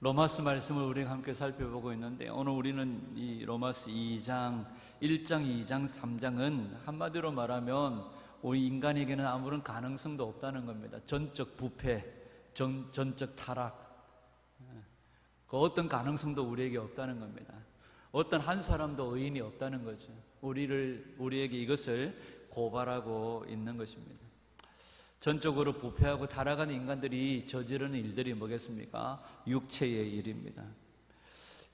로마서 말씀을 우리가 함께 살펴보고 있는데, 오늘 우리는 이 로마서 2장, 1장, 2장, 3장은 한마디로 말하면 우리 인간에게는 아무런 가능성도 없다는 겁니다. 전적 부패, 전적 타락, 그 어떤 가능성도 우리에게 없다는 겁니다. 어떤 한 사람도 의인이 없다는 거죠. 우리에게 이것을 고발하고 있는 것입니다. 전적으로 부패하고 타락한 인간들이 저지르는 일들이 뭐겠습니까? 육체의 일입니다.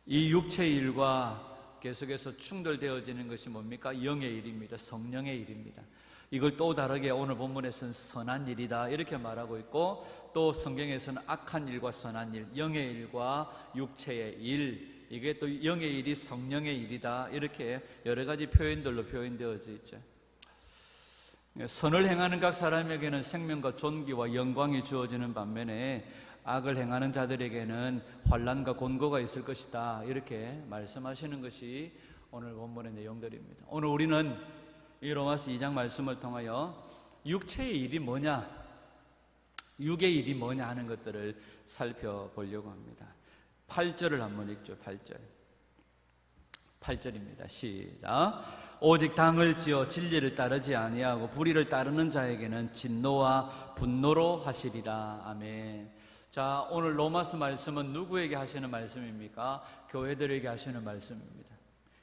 이 육체의 일과 계속해서 충돌되어지는 것이 뭡니까? 영의 일입니다. 성령의 일입니다. 이걸 또 다르게 오늘 본문에서는 선한 일이다 이렇게 말하고 있고, 또 성경에서는 악한 일과 선한 일, 영의 일과 육체의 일, 이게 또 영의 일이 성령의 일이다 이렇게 여러 가지 표현들로 표현되어져 있죠. 선을 행하는 각 사람에게는 생명과 존귀와 영광이 주어지는 반면에 악을 행하는 자들에게는 환난과 곤고가 있을 것이다 이렇게 말씀하시는 것이 오늘 본문의 내용들입니다. 오늘 우리는 이 로마서 2장 말씀을 통하여 육체의 일이 뭐냐, 육의 일이 뭐냐 하는 것들을 살펴보려고 합니다. 8절을 한번 읽죠. 8절입니다. 시작. 오직 당을 지어 진리를 따르지 아니하고 불의를 따르는 자에게는 진노와 분노로 하시리라. 아멘. 자, 오늘 로마서 말씀은 누구에게 하시는 말씀입니까? 교회들에게 하시는 말씀입니다.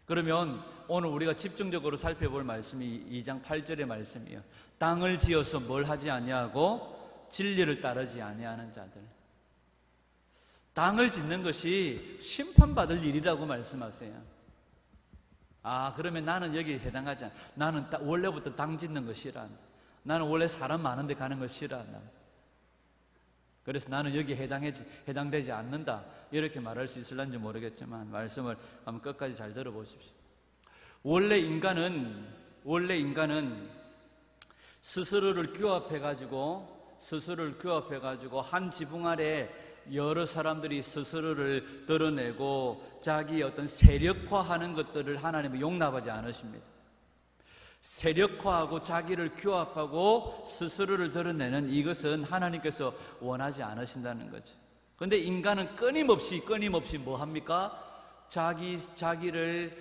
그러면 오늘 우리가 집중적으로 살펴볼 말씀이 2장 8절의 말씀이에요. 땅을 지어서 뭘 하지 아니하고 진리를 따르지 아니하는 자들. 땅을 짓는 것이 심판받을 일이라고 말씀하세요. 그러면 나는 여기에 해당하지 않아. 나는 원래부터 땅 짓는 거 싫어한다. 나는 원래 사람 많은 데 가는 걸 싫어한다. 그래서 나는 여기에 해당되지 않는다 이렇게 말할 수 있을런지 모르겠지만 말씀을 한번 끝까지 잘 들어보십시오. 원래 인간은 스스로를 규합해가지고 한 지붕 아래 여러 사람들이 스스로를 드러내고 자기의 어떤 세력화하는 것들을 하나님은 용납하지 않으십니다. 세력화하고 자기를 규합하고 스스로를 드러내는 이것은 하나님께서 원하지 않으신다는 거죠. 그런데 인간은 끊임없이 뭐 합니까? 자기를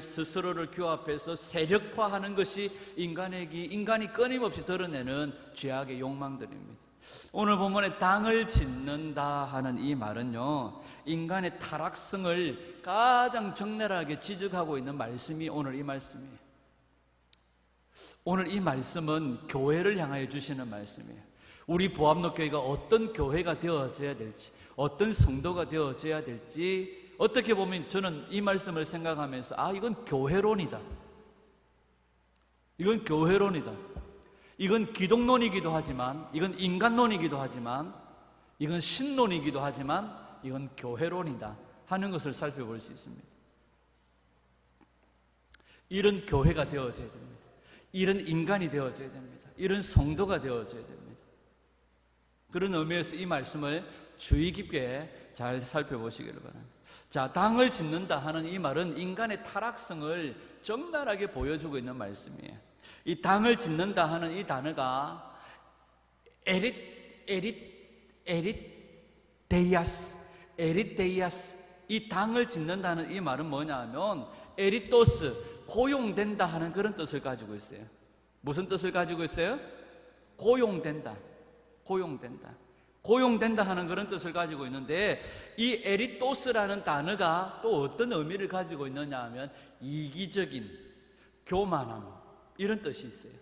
스스로를 규합해서 세력화하는 것이 인간이 끊임없이 드러내는 죄악의 욕망들입니다. 오늘 본문에 땅을 짓는다 하는 이 말은요, 인간의 타락성을 가장 적나라하게 지적하고 있는 말씀이 오늘 이 말씀이에요. 오늘 이 말씀은 교회를 향하여 주시는 말씀이에요. 우리 부합록교회가 어떤 교회가 되어져야 될지, 어떤 성도가 되어져야 될지, 어떻게 보면 저는 이 말씀을 생각하면서 이건 교회론이다. 이건 교회론이다. 이건 기독론이기도 하지만, 이건 인간론이기도 하지만, 이건 신론이기도 하지만, 이건 교회론이다 하는 것을 살펴볼 수 있습니다. 이런 교회가 되어져야 됩니다. 이런 인간이 되어져야 됩니다. 이런 성도가 되어져야 됩니다. 그런 의미에서 이 말씀을 주의 깊게 잘 살펴보시기를 바랍니다. 자, 당을 짓는다 하는 이 말은 인간의 타락성을 적나라하게 보여주고 있는 말씀이에요. 이 당을 짓는다 하는 이 단어가 에릿데이아스, 이 당을 짓는다는 이 말은 뭐냐 하면 에리토스, 고용된다 하는 그런 뜻을 가지고 있어요. 무슨 뜻을 가지고 있어요? 고용된다 하는 그런 뜻을 가지고 있는데, 이 에리토스라는 단어가 또 어떤 의미를 가지고 있느냐 하면 이기적인 교만함, 이런 뜻이 있어요.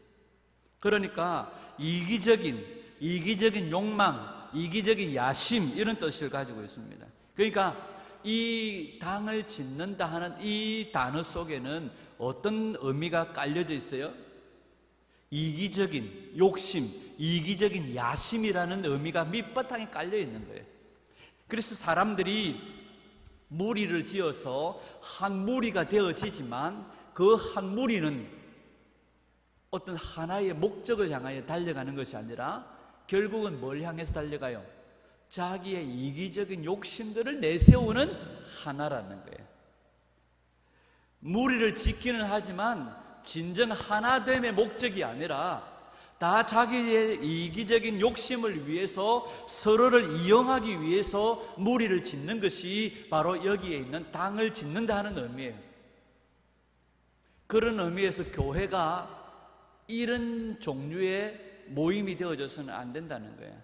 그러니까 이기적인 욕망, 이기적인 야심, 이런 뜻을 가지고 있습니다. 그러니까 이 당을 짓는다 하는 이 단어 속에는 어떤 의미가 깔려져 있어요? 이기적인 욕심, 이기적인 야심이라는 의미가 밑바탕에 깔려 있는 거예요. 그래서 사람들이 무리를 지어서 한 무리가 되어지지만 그 한 무리는 어떤 하나의 목적을 향하여 달려가는 것이 아니라 결국은 뭘 향해서 달려가요? 자기의 이기적인 욕심들을 내세우는 하나라는 거예요. 무리를 지키는 하지만 진정 하나됨의 목적이 아니라 다 자기의 이기적인 욕심을 위해서 서로를 이용하기 위해서 무리를 짓는 것이 바로 여기에 있는 당을 짓는다 하는 의미예요. 그런 의미에서 교회가 이런 종류의 모임이 되어져서는 안 된다는 거예요.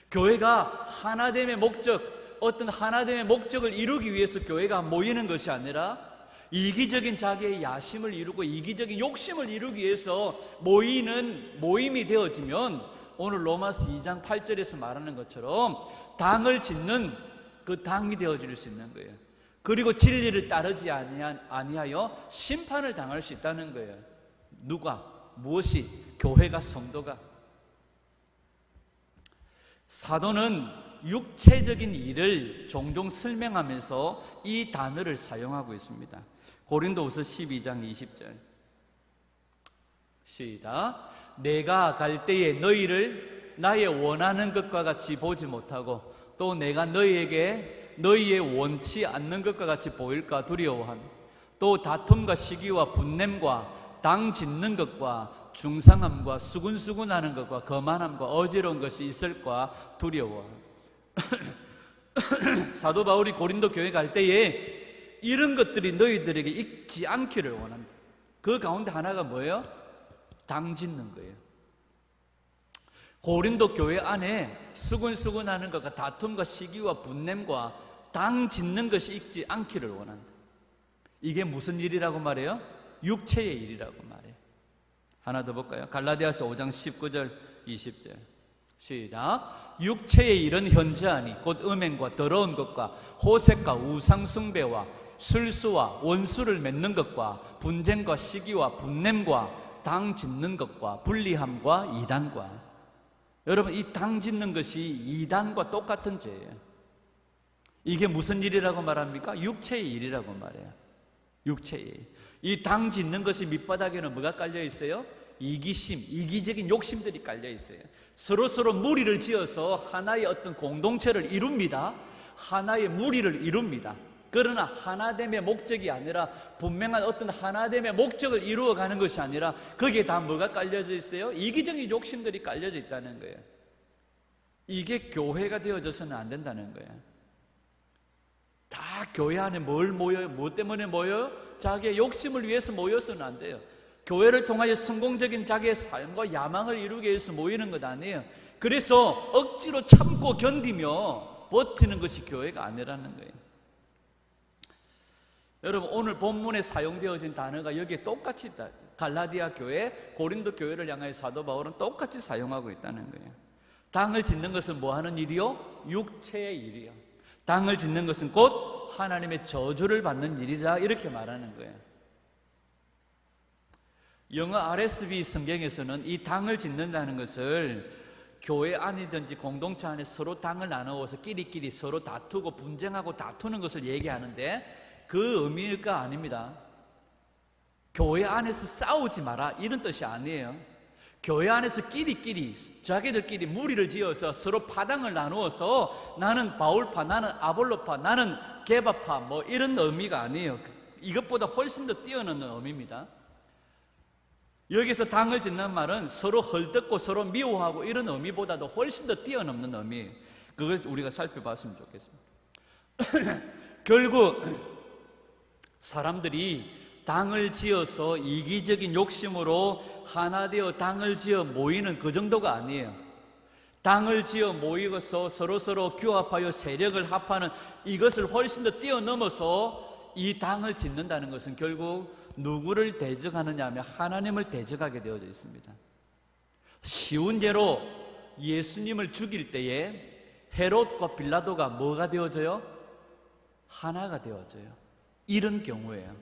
교회가 하나됨의 목적, 어떤 하나됨의 목적을 이루기 위해서 교회가 모이는 것이 아니라 이기적인 자기의 야심을 이루고 이기적인 욕심을 이루기 위해서 모이는 모임이 되어지면 오늘 로마서 2장 8절에서 말하는 것처럼 당을 짓는 그 당이 되어질 수 있는 거예요. 그리고 진리를 따르지 아니하여 심판을 당할 수 있다는 거예요. 누가? 무엇이? 교회가, 성도가. 사도는 육체적인 일을 종종 설명하면서 이 단어를 사용하고 있습니다. 고린도후서 12장 20절 시작. 내가 갈 때에 너희를 나의 원하는 것과 같이 보지 못하고 또 내가 너희에게 너희의 원치 않는 것과 같이 보일까 두려워하며 또 다툼과 시기와 분냄과 당 짓는 것과 중상함과 수군수군하는 것과 거만함과 어지러운 것이 있을까 두려워하며 사도 바울이 고린도 교회 갈 때에 이런 것들이 너희들에게 있지 않기를 원한다. 그 가운데 하나가 뭐예요? 당 짓는 거예요. 고린도 교회 안에 수군수군하는 것과 다툼과 시기와 분냄과 당 짓는 것이 있지 않기를 원한다. 이게 무슨 일이라고 말해요? 육체의 일이라고 말해요. 하나 더 볼까요? 갈라디아서 5장 19절 20절 시작. 육체의 일은 현저하니 곧 음행과 더러운 것과 호색과 우상숭배와 술수와 원수를 맺는 것과 분쟁과 시기와 분냄과 당 짓는 것과 불리함과 이단과. 여러분, 이 당 짓는 것이 이단과 똑같은 죄예요. 이게 무슨 일이라고 말합니까? 육체의 일이라고 말해요. 육체의 일. 이 당 짓는 것이 밑바닥에는 뭐가 깔려 있어요? 이기심, 이기적인 욕심들이 깔려 있어요. 서로 무리를 지어서 하나의 어떤 공동체를 이룹니다. 하나의 무리를 이룹니다. 그러나 하나됨의 목적이 아니라 분명한 어떤 하나됨의 목적을 이루어가는 것이 아니라 거기에 다 뭐가 깔려져 있어요? 이기적인 욕심들이 깔려져 있다는 거예요. 이게 교회가 되어져서는 안 된다는 거예요. 다 교회 안에 뭘 모여요? 뭐 때문에 모여요? 자기의 욕심을 위해서 모여서는 안 돼요. 교회를 통하여 성공적인 자기의 삶과 야망을 이루기 위해서 모이는 것 아니에요. 그래서 억지로 참고 견디며 버티는 것이 교회가 아니라는 거예요. 여러분, 오늘 본문에 사용되어진 단어가 여기에 똑같이 있다. 갈라디아 교회, 고린도 교회를 향하여 사도 바울은 똑같이 사용하고 있다는 거예요. 당을 짓는 것은 뭐 하는 일이요? 육체의 일이요. 당을 짓는 것은 곧 하나님의 저주를 받는 일이다, 이렇게 말하는 거예요. 영어 RSV 성경에서는 이 당을 짓는다는 것을 교회 안이든지 공동체 안에 서로 당을 나누어서 끼리끼리 서로 다투고 분쟁하고 다투는 것을 얘기하는데 그 의미가 아닙니다. 교회 안에서 싸우지 마라, 이런 뜻이 아니에요. 교회 안에서 끼리끼리 자기들끼리 무리를 지어서 서로 파당을 나누어서 나는 바울파, 나는 아볼로파, 나는 게바파, 뭐 이런 의미가 아니에요. 이것보다 훨씬 더 뛰어넘는 의미입니다. 여기서 당을 짓는 말은 서로 헐뜯고 서로 미워하고 이런 의미보다도 훨씬 더 뛰어넘는 의미예요. 그걸 우리가 살펴봤으면 좋겠습니다. 결국 사람들이 당을 지어서 이기적인 욕심으로 하나 되어 당을 지어 모이는 그 정도가 아니에요. 당을 지어 모이고서 서로 규합하여 세력을 합하는 이것을 훨씬 더 뛰어넘어서 이 당을 짓는다는 것은 결국 누구를 대적하느냐 하면 하나님을 대적하게 되어져 있습니다. 쉬운 예로 예수님을 죽일 때에 헤롯과 빌라도가 뭐가 되어져요? 하나가 되어져요. 이런 경우에요.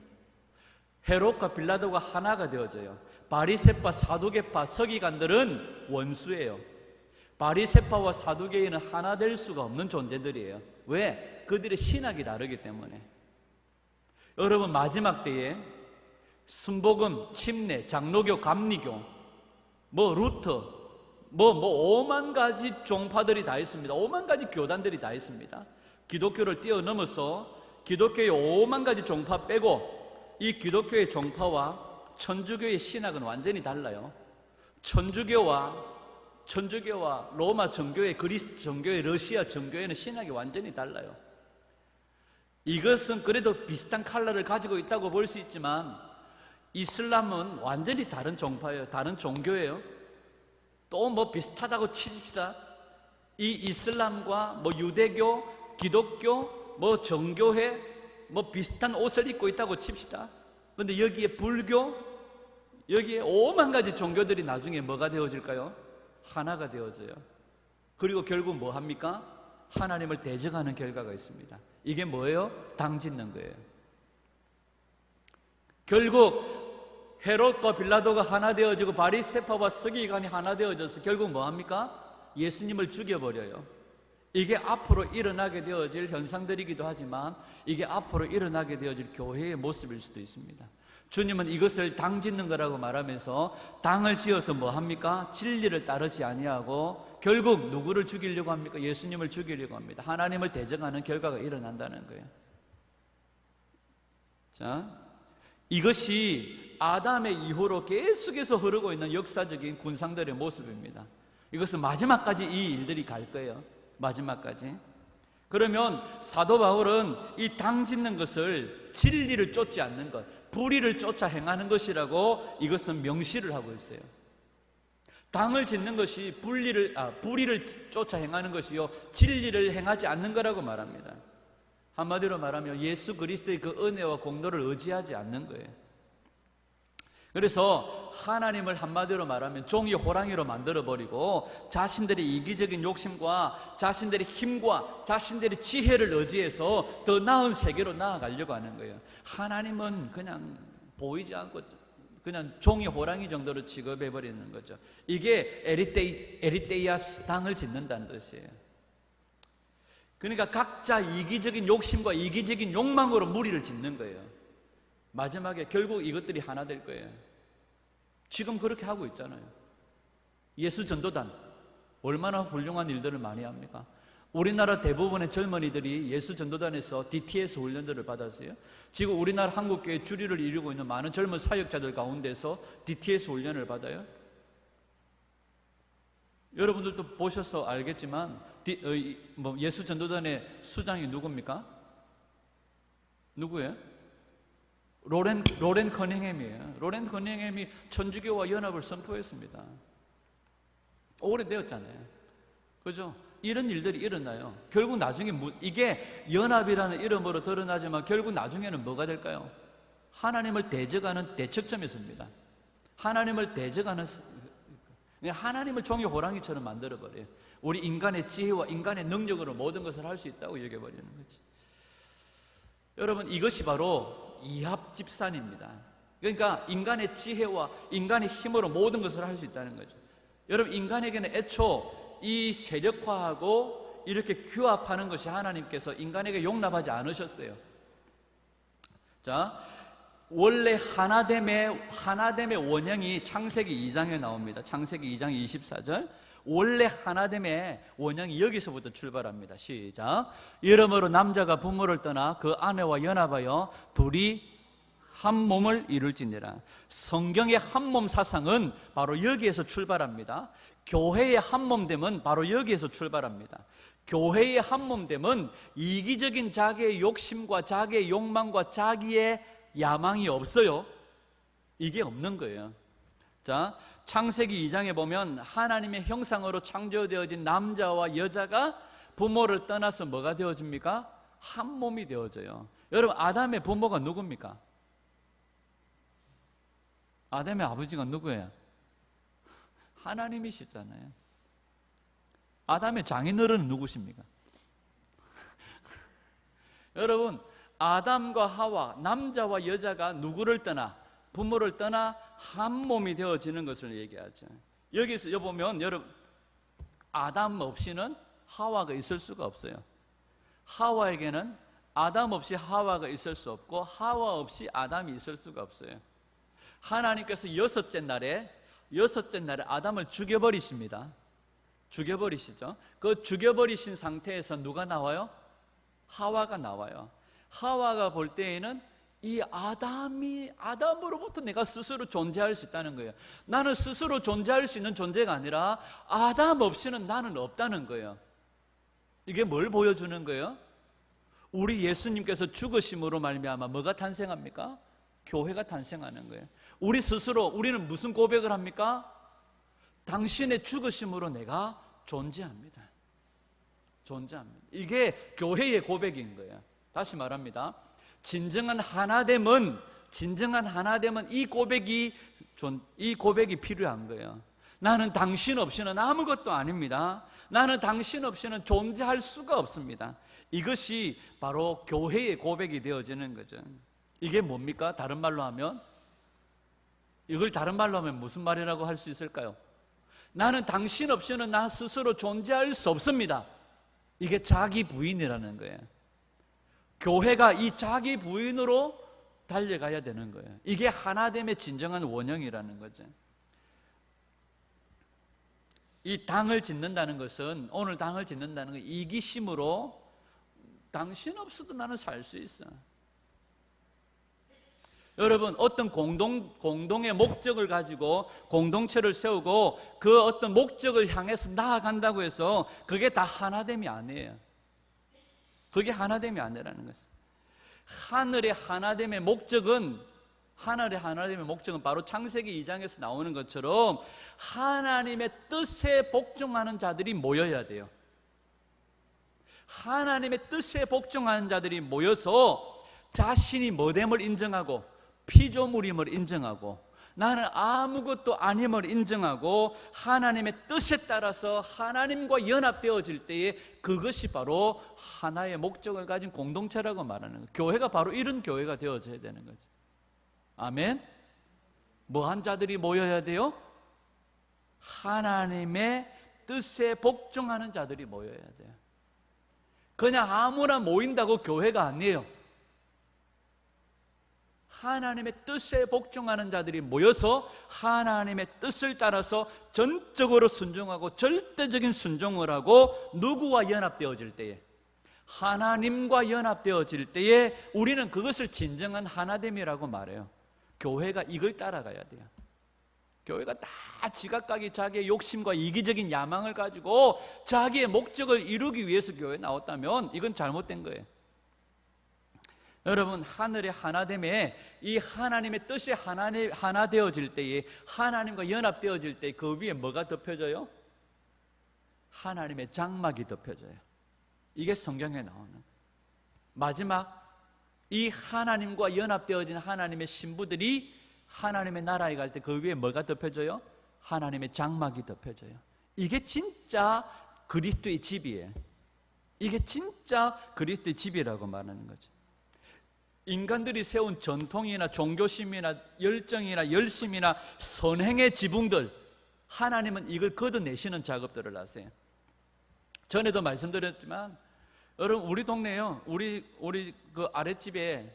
헤롯과 빌라도가 하나가 되어져요. 바리새파, 사두개파, 서기관들은 원수예요. 바리새파와 사두개인은 하나 될 수가 없는 존재들이에요. 왜? 그들의 신학이 다르기 때문에. 여러분, 마지막 때에 순복음, 침례, 장로교, 감리교, 루터, 5만 가지 종파들이 다 있습니다. 5만 가지 교단들이 다 있습니다. 기독교를 뛰어넘어서 기독교의 5만 가지 종파 빼고 이 기독교의 종파와 천주교의 신학은 완전히 달라요. 천주교와 로마 정교회, 그리스 정교회, 러시아 정교회는 신학이 완전히 달라요. 이것은 그래도 비슷한 컬러를 가지고 있다고 볼 수 있지만 이슬람은 완전히 다른 종파예요. 다른 종교예요. 또 뭐 비슷하다고 치십시다. 이 이슬람과 뭐 유대교, 기독교, 뭐 정교회, 뭐 비슷한 옷을 입고 있다고 칩시다. 그런데 여기에 불교, 여기에 오만 가지 종교들이 나중에 뭐가 되어질까요? 하나가 되어져요. 그리고 결국 뭐 합니까? 하나님을 대적하는 결과가 있습니다. 이게 뭐예요? 당 짓는 거예요. 결국 헤롯과 빌라도가 하나 되어지고 바리새파와 서기관이 하나 되어져서 결국 뭐 합니까? 예수님을 죽여버려요. 이게 앞으로 일어나게 되어질 현상들이기도 하지만 이게 앞으로 일어나게 되어질 교회의 모습일 수도 있습니다. 주님은 이것을 당 짓는 거라고 말하면서 당을 지어서 뭐 합니까? 진리를 따르지 아니하고 결국 누구를 죽이려고 합니까? 예수님을 죽이려고 합니다. 하나님을 대적하는 결과가 일어난다는 거예요. 자, 이것이 아담의 이후로 계속해서 흐르고 있는 역사적인 군상들의 모습입니다. 이것은 마지막까지 이 일들이 갈 거예요. 마지막까지. 그러면 사도 바울은 이 당 짓는 것을 진리를 쫓지 않는 것, 불의를 쫓아 행하는 것이라고 이것은 명시를 하고 있어요. 당을 짓는 것이 불의를 쫓아 행하는 것이요, 진리를 행하지 않는 거라고 말합니다. 한마디로 말하면 예수 그리스도의 그 은혜와 공로를 의지하지 않는 거예요. 그래서 하나님을 한마디로 말하면 종이 호랑이로 만들어버리고 자신들의 이기적인 욕심과 자신들의 힘과 자신들의 지혜를 의지해서 더 나은 세계로 나아가려고 하는 거예요. 하나님은 그냥 보이지 않고 그냥 종이 호랑이 정도로 취급해버리는 거죠. 이게 에리테이아스, 당을 짓는다는 뜻이에요. 그러니까 각자 이기적인 욕심과 이기적인 욕망으로 무리를 짓는 거예요. 마지막에 결국 이것들이 하나 될 거예요. 지금 그렇게 하고 있잖아요. 예수 전도단 얼마나 훌륭한 일들을 많이 합니까? 우리나라 대부분의 젊은이들이 예수 전도단에서 DTS 훈련들을 받았어요. 지금 우리나라 한국교회 주류를 이루고 있는 많은 젊은 사역자들 가운데서 DTS 훈련을 받아요. 여러분들도 보셔서 알겠지만 예수 전도단의 수장이 누굽니까? 누구예요? 로렌 커닝햄이에요. 로렌 커닝햄이 천주교와 연합을 선포했습니다. 오래되었잖아요. 그죠? 이런 일들이 일어나요. 결국 나중에 이게 연합이라는 이름으로 드러나지만 결국 나중에는 뭐가 될까요? 하나님을 대적하는 대척점에 섭니다. 하나님을 대적하는, 하나님을 종이 호랑이처럼 만들어버려요. 우리 인간의 지혜와 인간의 능력으로 모든 것을 할 수 있다고 여겨버리는 거지. 여러분, 이것이 바로 이합집산입니다. 그러니까 인간의 지혜와 인간의 힘으로 모든 것을 할 수 있다는 거죠. 여러분, 인간에게는 애초 이 세력화하고 이렇게 규합하는 것이 하나님께서 인간에게 용납하지 않으셨어요. 자, 원래 하나됨의 원형이 창세기 2장에 나옵니다. 창세기 2장 24절. 원래 하나됨의 원형이 여기서부터 출발합니다. 시작. 이러므로 남자가 부모를 떠나 그 아내와 연합하여 둘이 한 몸을 이룰지니라. 성경의 한 몸 사상은 바로 여기에서 출발합니다. 교회의 한 몸됨은 바로 여기에서 출발합니다. 교회의 한 몸됨은 이기적인 자기의 욕심과 자기의 욕망과 자기의 야망이 없어요. 이게 없는 거예요. 자, 창세기 2장에 보면 하나님의 형상으로 창조되어진 남자와 여자가 부모를 떠나서 뭐가 되어집니까? 한 몸이 되어져요. 여러분, 아담의 부모가 누굽니까? 아담의 아버지가 누구예요? 하나님이시잖아요. 아담의 장인어른은 누구십니까? 여러분, 아담과 하와, 남자와 여자가 누구를 떠나, 부모를 떠나 한 몸이 되어지는 것을 얘기하죠. 여기서 보면 여러분, 아담 없이는 하와가 있을 수가 없어요. 하와에게는 아담 없이 하와가 있을 수 없고 하와 없이 아담이 있을 수가 없어요. 하나님께서 여섯째 날에 아담을 죽여버리십니다. 죽여버리시죠. 그 죽여버리신 상태에서 누가 나와요? 하와가 나와요. 하와가 볼 때에는 이 아담으로부터 내가 스스로 존재할 수 있다는 거예요. 나는 스스로 존재할 수 있는 존재가 아니라 아담 없이는 나는 없다는 거예요. 이게 뭘 보여주는 거예요? 우리 예수님께서 죽으심으로 말미암아 뭐가 탄생합니까? 교회가 탄생하는 거예요. 우리 스스로 우리는 무슨 고백을 합니까? 당신의 죽으심으로 내가 존재합니다. 존재합니다. 이게 교회의 고백인 거예요. 다시 말합니다. 진정한 하나됨은 이 고백이 필요한 거예요. 나는 당신 없이는 아무것도 아닙니다. 나는 당신 없이는 존재할 수가 없습니다. 이것이 바로 교회의 고백이 되어지는 거죠. 이게 뭡니까? 다른 말로 하면, 이걸 다른 말로 하면 무슨 말이라고 할 수 있을까요? 나는 당신 없이는 나 스스로 존재할 수 없습니다. 이게 자기 부인이라는 거예요. 교회가 이 자기 부인으로 달려가야 되는 거예요. 이게 하나됨의 진정한 원형이라는 거죠. 이 당을 짓는다는 것은, 오늘 당을 짓는다는 건 이기심으로 당신 없어도 나는 살 수 있어. 여러분, 어떤 공동의 목적을 가지고 공동체를 세우고 그 어떤 목적을 향해서 나아간다고 해서 그게 다 하나됨이 아니에요. 그게 하나됨이 아니라는 것은, 하늘의 하나됨의 목적은 바로 창세기 2장에서 나오는 것처럼 하나님의 뜻에 복종하는 자들이 모여야 돼요. 하나님의 뜻에 복종하는 자들이 모여서 자신이 뭐됨을 인정하고 피조물임을 인정하고 나는 아무것도 아님을 인정하고 하나님의 뜻에 따라서 하나님과 연합되어질 때에 그것이 바로 하나의 목적을 가진 공동체라고 말하는 거예요. 교회가 바로 이런 교회가 되어져야 되는 거죠. 아멘. 뭐한 자들이 모여야 돼요? 하나님의 뜻에 복종하는 자들이 모여야 돼요. 그냥 아무나 모인다고 교회가 아니에요. 하나님의 뜻에 복종하는 자들이 모여서 하나님의 뜻을 따라서 전적으로 순종하고 절대적인 순종을 하고 누구와 연합되어질 때에, 하나님과 연합되어질 때에 우리는 그것을 진정한 하나됨이라고 말해요. 교회가 이걸 따라가야 돼요. 교회가 다 지각하게 자기의 욕심과 이기적인 야망을 가지고 자기의 목적을 이루기 위해서 교회에 나왔다면 이건 잘못된 거예요. 여러분, 하늘의 하나됨에 이 하나님의 뜻이 하나 되어질 때에, 하나님과 연합되어질 때 그 위에 뭐가 덮여져요? 하나님의 장막이 덮여져요. 이게 성경에 나오는 거예요. 마지막, 이 하나님과 연합되어진 하나님의 신부들이 하나님의 나라에 갈 때 그 위에 뭐가 덮여져요? 하나님의 장막이 덮여져요. 이게 진짜 그리스도의 집이에요. 이게 진짜 그리스도의 집이라고 말하는 거죠. 인간들이 세운 전통이나 종교심이나 열정이나 열심이나 선행의 지붕들, 하나님은 이걸 걷어내시는 작업들을 하세요. 전에도 말씀드렸지만, 여러분, 우리 동네요, 우리 그 아랫집에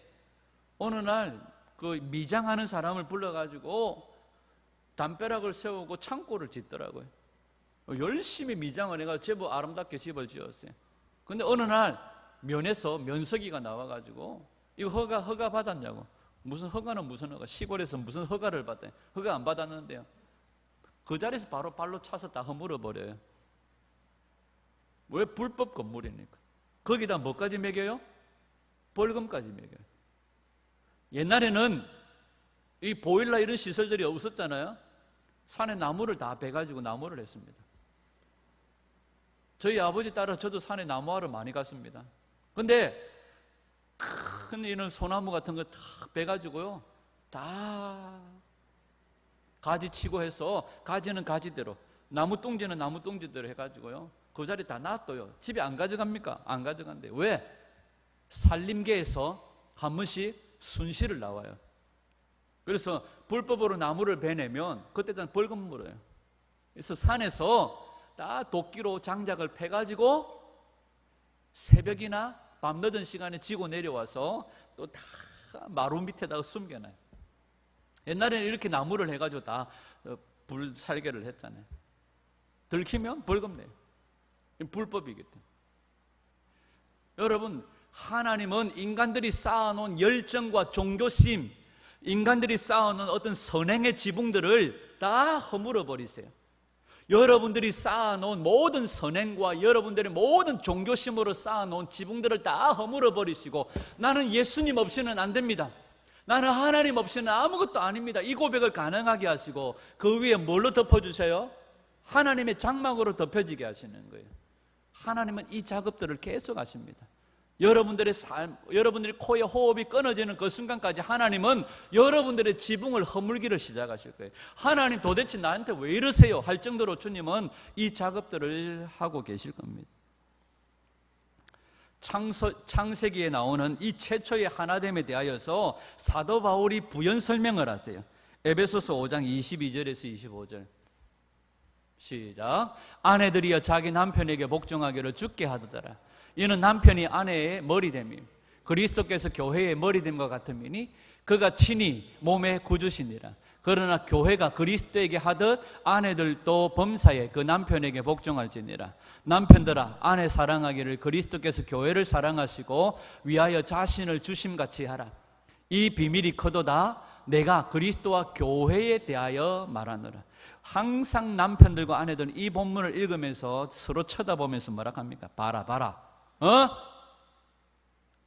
어느 날 그 미장하는 사람을 불러가지고 담벼락을 세우고 창고를 짓더라고요. 열심히 미장을 해가지고 제법 아름답게 집을 지었어요. 근데 어느 날 면석이가 나와가지고 이거 허가 받았냐고. 무슨 허가는 무슨 허가, 시골에서 무슨 허가를 받아요. 허가 안 받았는데요. 그 자리에서 바로 발로 차서 다 허물어버려요. 왜? 불법 건물이니까. 거기다 뭐까지 매겨요? 벌금까지 매겨요. 옛날에는 이 보일러 이런 시설들이 없었잖아요. 산에 나무를 다 베가지고 나무를 했습니다. 저희 아버지 따라 저도 산에 나무하러 많이 갔습니다. 근데 큰 이런 소나무 같은 거 탁 베가지고요, 다 가지 치고 해서, 가지는 가지대로, 나무 뚱지는 나무 뚱지대로 해가지고요, 그 자리 다 놔둬요. 집에 안 가져갑니까? 안 가져간대요. 왜? 산림계에서 한 번씩 순시를 나와요. 그래서 불법으로 나무를 베내면 그때 다 벌금 물어요. 그래서 산에서 다 도끼로 장작을 패가지고 새벽이나 밤 늦은 시간에 지고 내려와서 또 다 마루 밑에다가 숨겨놔요. 옛날에는 이렇게 나무를 해가지고 다 불살개를 했잖아요. 들키면 벌금 내요. 불법이기 때문에. 여러분, 하나님은 인간들이 쌓아놓은 열정과 종교심, 인간들이 쌓아놓은 어떤 선행의 지붕들을 다 허물어 버리세요. 여러분들이 쌓아놓은 모든 선행과 여러분들의 모든 종교심으로 쌓아놓은 지붕들을 다 허물어 버리시고, 나는 예수님 없이는 안 됩니다, 나는 하나님 없이는 아무것도 아닙니다, 이 고백을 가능하게 하시고, 그 위에 뭘로 덮어주세요? 하나님의 장막으로 덮여지게 하시는 거예요. 하나님은 이 작업들을 계속 하십니다. 여러분들의 삶, 여러분들의 코에 호흡이 끊어지는 그 순간까지 하나님은 여러분들의 지붕을 허물기를 시작하실 거예요. 하나님 도대체 나한테 왜 이러세요? 할 정도로 주님은 이 작업들을 하고 계실 겁니다. 창세기에 나오는 이 최초의 하나됨에 대하여서 사도 바울이 부연 설명을 하세요. 에베소서 5장 22절에서 25절 시작. 아내들이여 자기 남편에게 복종하기를 주께 하더라. 이는 남편이 아내의 머리됨임, 그리스도께서 교회의 머리됨과 같음이니 그가 친히 몸의 구주시니라. 그러나 교회가 그리스도에게 하듯 아내들도 범사에 그 남편에게 복종할지니라. 남편들아 아내 사랑하기를 그리스도께서 교회를 사랑하시고 위하여 자신을 주심같이 하라. 이 비밀이 커도다 내가 그리스도와 교회에 대하여 말하노라. 항상 남편들과 아내들은 이 본문을 읽으면서 서로 쳐다보면서 뭐라 합니까? 봐라 봐라,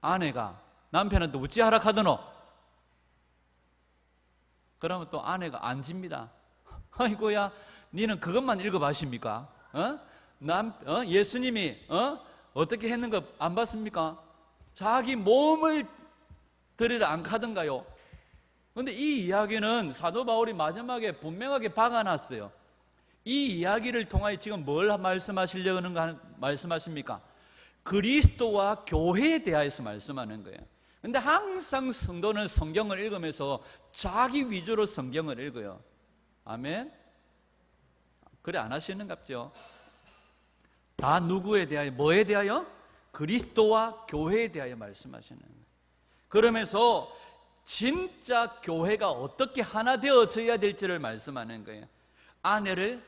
아내가 남편한테 어찌하라 하더노? 그러면 또 아내가 앉습니다. 아이고야, 니는 그것만 읽어봐십니까? 예수님이 어떻게 했는 거 안 봤습니까? 자기 몸을 드리러 안 가던가요? 그런데 이 이야기는 사도 바울이 마지막에 분명하게 박아놨어요. 이 이야기를 통하여 지금 뭘 말씀하시려는 거 말씀하십니까? 그리스도와 교회에 대하여서 말씀하는 거예요. 그런데 항상 성도는 성경을 읽으면서 자기 위주로 성경을 읽어요. 아멘? 그래 안 하시는갑죠? 다 누구에 대하여, 뭐에 대하여? 그리스도와 교회에 대하여 말씀하시는 거예요. 그러면서 진짜 교회가 어떻게 하나 되어져야 될지를 말씀하는 거예요. 아내를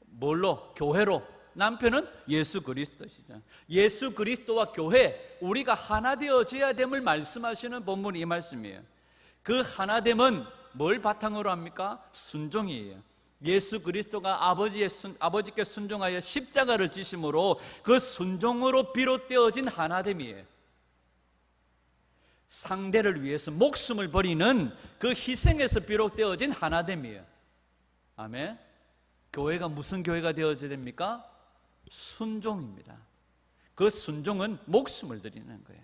뭘로? 교회로. 남편은 예수 그리스도시죠. 예수 그리스도와 교회, 우리가 하나 되어져야 됨을 말씀하시는 본문이 이 말씀이에요. 그 하나됨은 뭘 바탕으로 합니까? 순종이에요. 예수 그리스도가 아버지께 순종하여 십자가를 지심으로 그 순종으로 비롯되어진 하나됨이에요. 상대를 위해서 목숨을 버리는 그 희생에서 비롯되어진 하나됨이에요. 아멘. 교회가 무슨 교회가 되어져야 됩니까? 순종입니다. 그 순종은 목숨을 드리는 거예요.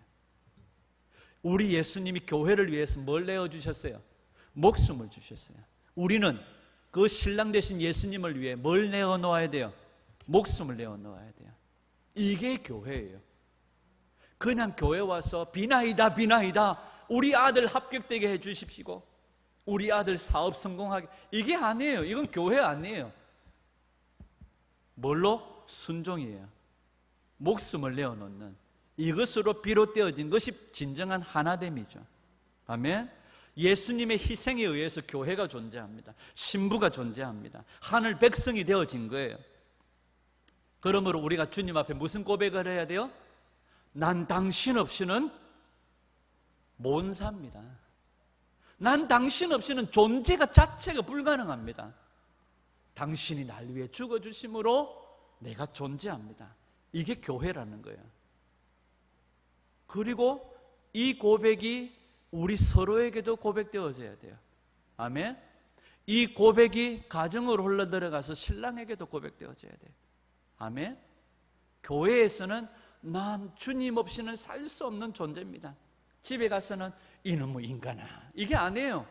우리 예수님이 교회를 위해서 뭘 내어주셨어요? 목숨을 주셨어요. 우리는 그 신랑 되신 예수님을 위해 뭘 내어놓아야 돼요? 목숨을 내어놓아야 돼요. 이게 교회예요. 그냥 교회 와서 비나이다 비나이다 우리 아들 합격되게 해 주십시오, 우리 아들 사업 성공하게, 이게 아니에요. 이건 교회 아니에요. 뭘로? 순종이에요. 목숨을 내어놓는 이것으로 비롯되어진 것이 진정한 하나됨이죠. 아멘. 예수님의 희생에 의해서 교회가 존재합니다. 신부가 존재합니다. 하늘 백성이 되어진 거예요. 그러므로 우리가 주님 앞에 무슨 고백을 해야 돼요? 난 당신 없이는 못 삽니다. 난 당신 없이는 존재가 자체가 불가능합니다. 당신이 날 위해 죽어주심으로 내가 존재합니다. 이게 교회라는 거예요. 그리고 이 고백이 우리 서로에게도 고백되어져야 돼요. 아멘. 이 고백이 가정으로 흘러들어가서 신랑에게도 고백되어져야 돼요. 아멘. 교회에서는 난 주님 없이는 살 수 없는 존재입니다. 집에 가서는 이놈의 인간아, 이게 아니에요.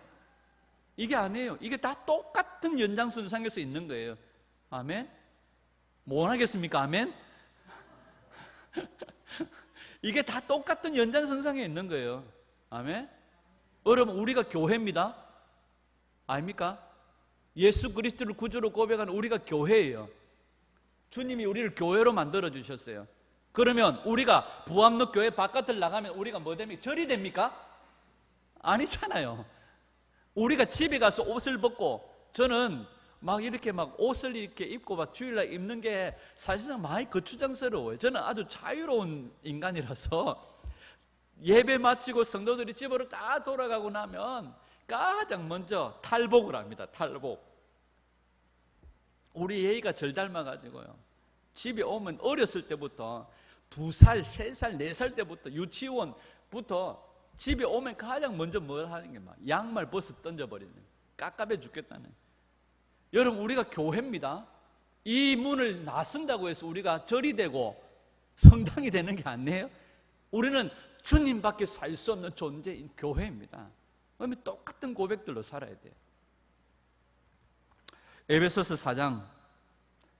이게 아니에요. 이게 다 똑같은 연장선상에서 있는 거예요. 아멘. 뭐 원하겠습니까? 아멘. 이게 다 똑같은 연장선상에 있는 거예요. 아멘. 여러분, 우리가 교회입니다. 아닙니까? 예수 그리스도를 구주로 고백하는 우리가 교회예요. 주님이 우리를 교회로 만들어 주셨어요. 그러면 우리가 부암로 교회 바깥을 나가면 우리가 뭐 됩니까? 절이 됩니까? 아니잖아요. 우리가 집에 가서 옷을 벗고, 저는 막 이렇게 막 옷을 이렇게 입고 막 주일날 입는 게 사실상 많이 거추장스러워요. 저는 아주 자유로운 인간이라서 예배 마치고 성도들이 집으로 다 돌아가고 나면 가장 먼저 탈복을 합니다. 탈복. 우리 예의가 절 닮아가지고요, 집에 오면 어렸을 때부터 2살, 3살, 4살 때부터 유치원부터 집에 오면 가장 먼저 뭘 하는 게 막 양말 벗어 던져버리는, 깝깝해 죽겠다는. 여러분, 우리가 교회입니다. 이 문을 나선다고 해서 우리가 절이 되고 성당이 되는 게 아니에요. 우리는 주님밖에 살 수 없는 존재인 교회입니다. 그러면 똑같은 고백들로 살아야 돼요. 에베소서 4장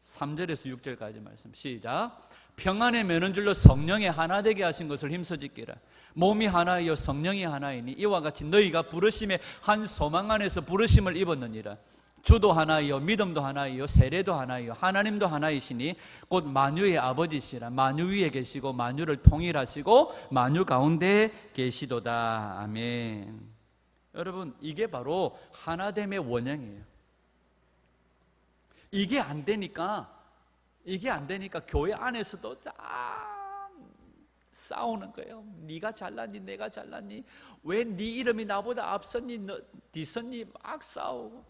3절에서 6절까지 말씀 시작. 평안에 매는 줄로 성령에 하나 되게 하신 것을 힘써짓기라. 몸이 하나이요 성령이 하나이니 이와 같이 너희가 부르심의 한 소망 안에서 부르심을 입었느니라. 주도 하나이요 믿음도 하나이요 세례도 하나이요 하나님도 하나이시니 곧 만유의 아버지시라. 만유 위에 계시고 만유를 통일하시고 만유 가운데 계시도다. 아멘. 여러분, 이게 바로 하나됨의 원형이에요. 이게 안 되니까 교회 안에서도 싸우는 거예요. 네가 잘났니 내가 잘났니, 왜 네 이름이 나보다 앞섰니 뒤섰니, 막 싸우고,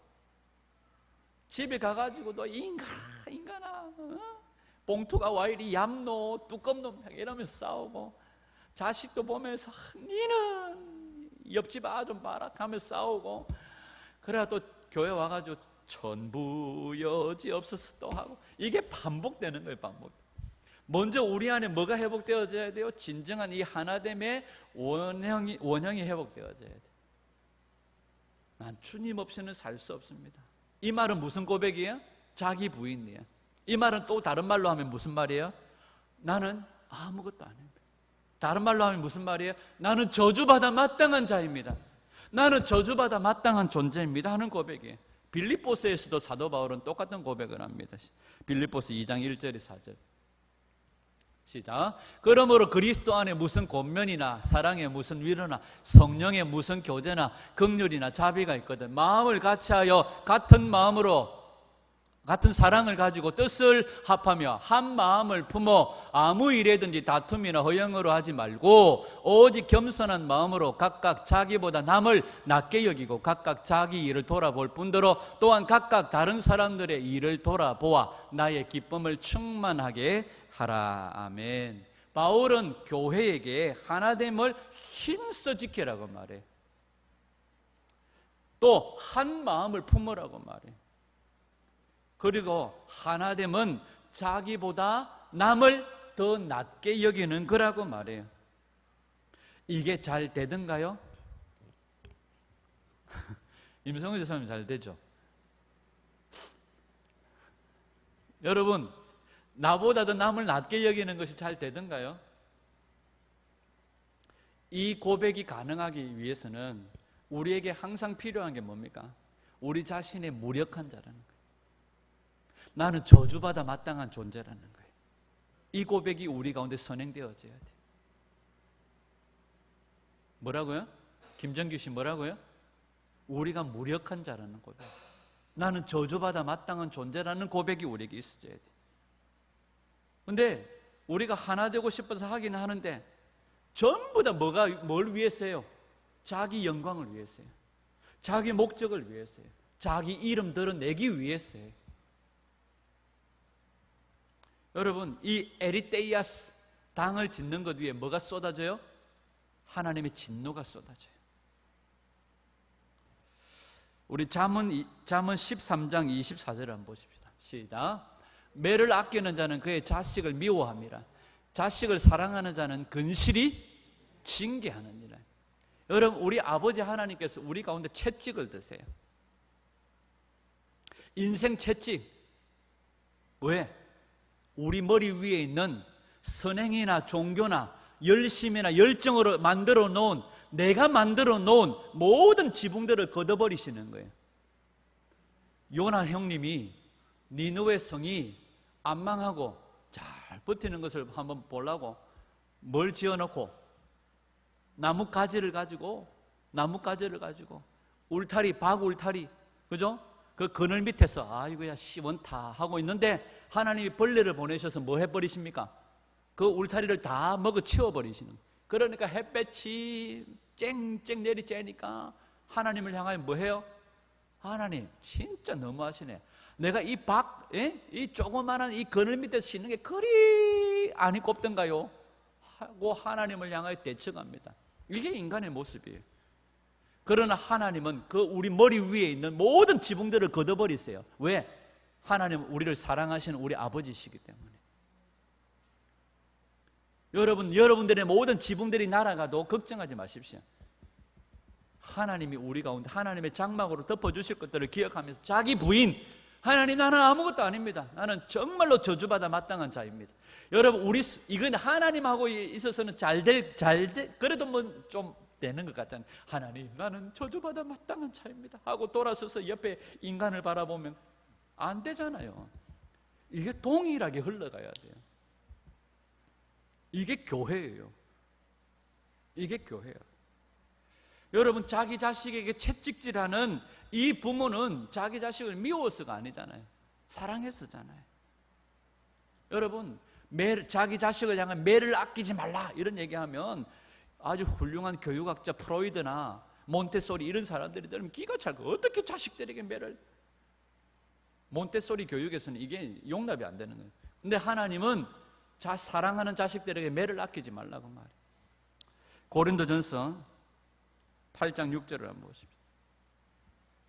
집에 가가지고도 인간아 봉투가 와 이리 얌노 두껍 놈 이러면서 싸우고, 자식도 보면서 니는 옆집 아좀 봐라 하면서 싸우고, 그래야 또 교회 와가지고 전부 여지없어서 또 하고, 이게 반복되는 거예요. 반복. 먼저 우리 안에 뭐가 회복되어져야 돼요? 진정한 이 하나됨의 원형이 회복되어져야 돼요. 난 주님 없이는 살 수 없습니다. 이 말은 무슨 고백이에요? 자기 부인이에요. 이 말은 또 다른 말로 하면 무슨 말이에요? 나는 아무것도 아닙니다. 다른 말로 하면 무슨 말이에요? 나는 저주받아 마땅한 자입니다. 나는 저주받아 마땅한 존재입니다 하는 고백이에요. 빌립보서에서도 사도 바울은 똑같은 고백을 합니다. 빌립보서 2장 1절에 4절 시작. 그러므로 그리스도 안에 무슨 권면이나 사랑에 무슨 위로나 성령에 무슨 교제나 긍휼이나 자비가 있거든 마음을 같이하여 같은 마음으로 같은 사랑을 가지고 뜻을 합하며 한 마음을 품어 아무 일에든지 다툼이나 허영으로 하지 말고 오직 겸손한 마음으로 각각 자기보다 남을 낮게 여기고 각각 자기 일을 돌아볼 뿐더러 또한 각각 다른 사람들의 일을 돌아보아 나의 기쁨을 충만하게 하라. 아멘. 바울은 교회에게 하나됨을 힘써 지키라고 말해. 또 한 마음을 품으라고 말해. 그리고 하나됨은 자기보다 남을 더 낮게 여기는 거라고 말해요. 이게 잘 되던가요? 임성훈 지사님 잘 되죠? 여러분, 나보다 더 남을 낮게 여기는 것이 잘 되던가요? 이 고백이 가능하기 위해서는 우리에게 항상 필요한 게 뭡니까? 우리 자신의 무력한 자라는 거예요. 나는 저주받아 마땅한 존재라는 거예요. 이 고백이 우리 가운데 선행되어져야 돼요. 뭐라고요? 김정규 씨 뭐라고요? 우리가 무력한 자라는 고백. 나는 저주받아 마땅한 존재라는 고백이 우리에게 있어져야 돼요. 근데 우리가 하나 되고 싶어서 하긴 하는데 전부 다 뭘 위해서요? 자기 영광을 위해서요. 자기 목적을 위해서요. 자기 이름 드러내기 위해서요. 여러분, 이 에리떼이아스 당을 짓는 것 위에 뭐가 쏟아져요? 하나님의 진노가 쏟아져요. 우리 잠언 13장 24절을 한번 보십시다. 시작. 매를 아끼는 자는 그의 자식을 미워함이라. 자식을 사랑하는 자는 근실이 징계하느니라. 여러분, 우리 아버지 하나님께서 우리 가운데 채찍을 드세요. 인생 채찍. 왜? 우리 머리 위에 있는 선행이나 종교나 열심이나 열정으로 만들어 놓은, 내가 만들어 놓은 모든 지붕들을 걷어버리시는 거예요. 요나 형님이 니느웨 성이 안 망하고 잘 버티는 것을 한번 보려고 뭘 지어놓고 나뭇가지를 가지고 울타리, 박울타리, 그죠? 그 그늘 밑에서 아이고야 시원타 하고 있는데 하나님이 벌레를 보내셔서 뭐 해버리십니까? 그 울타리를 다 먹어 치워버리시는 거예요. 그러니까 햇볕이 쨍쨍 내리쬐니까 하나님을 향하여 뭐 해요? 하나님 진짜 너무하시네. 내가 이 조그마한 이 그늘 밑에서 쉬는 게 그리 아니 곱던가요? 하고 하나님을 향하여 대처합니다. 이게 인간의 모습이에요. 그러나 하나님은 그 우리 머리 위에 있는 모든 지붕들을 걷어버리세요. 왜? 하나님은 우리를 사랑하시는 우리 아버지시기 때문에. 여러분들의 모든 지붕들이 날아가도 걱정하지 마십시오. 하나님이 우리 가운데 하나님의 장막으로 덮어주실 것들을 기억하면서 자기 부인, 하나님 나는 아무것도 아닙니다. 나는 정말로 저주받아 마땅한 자입니다. 여러분 이건 하나님하고 있어서는 그래도 뭐 좀 되는 것 같잖아요. 하나님 나는 저주받아 마땅한 자입니다 하고 돌아서서 옆에 인간을 바라보면 안 되잖아요. 이게 동일하게 흘러가야 돼요. 이게 교회예요. 이게 교회예요. 여러분 자기 자식에게 채찍질하는 이 부모는 자기 자식을 미워서가 아니잖아요. 사랑했었잖아요. 여러분 자기 자식을 향한 매를 아끼지 말라 이런 얘기하면 아주 훌륭한 교육학자 프로이드나 몬테소리 이런 사람들이 들으면 기가 찰고 어떻게 자식들에게 매를. 몬테소리 교육에서는 이게 용납이 안 되는 거예요. 근데 하나님은 사랑하는 자식들에게 매를 아끼지 말라고 말해요. 고린도전서 8장 6절을 한번 보십시오.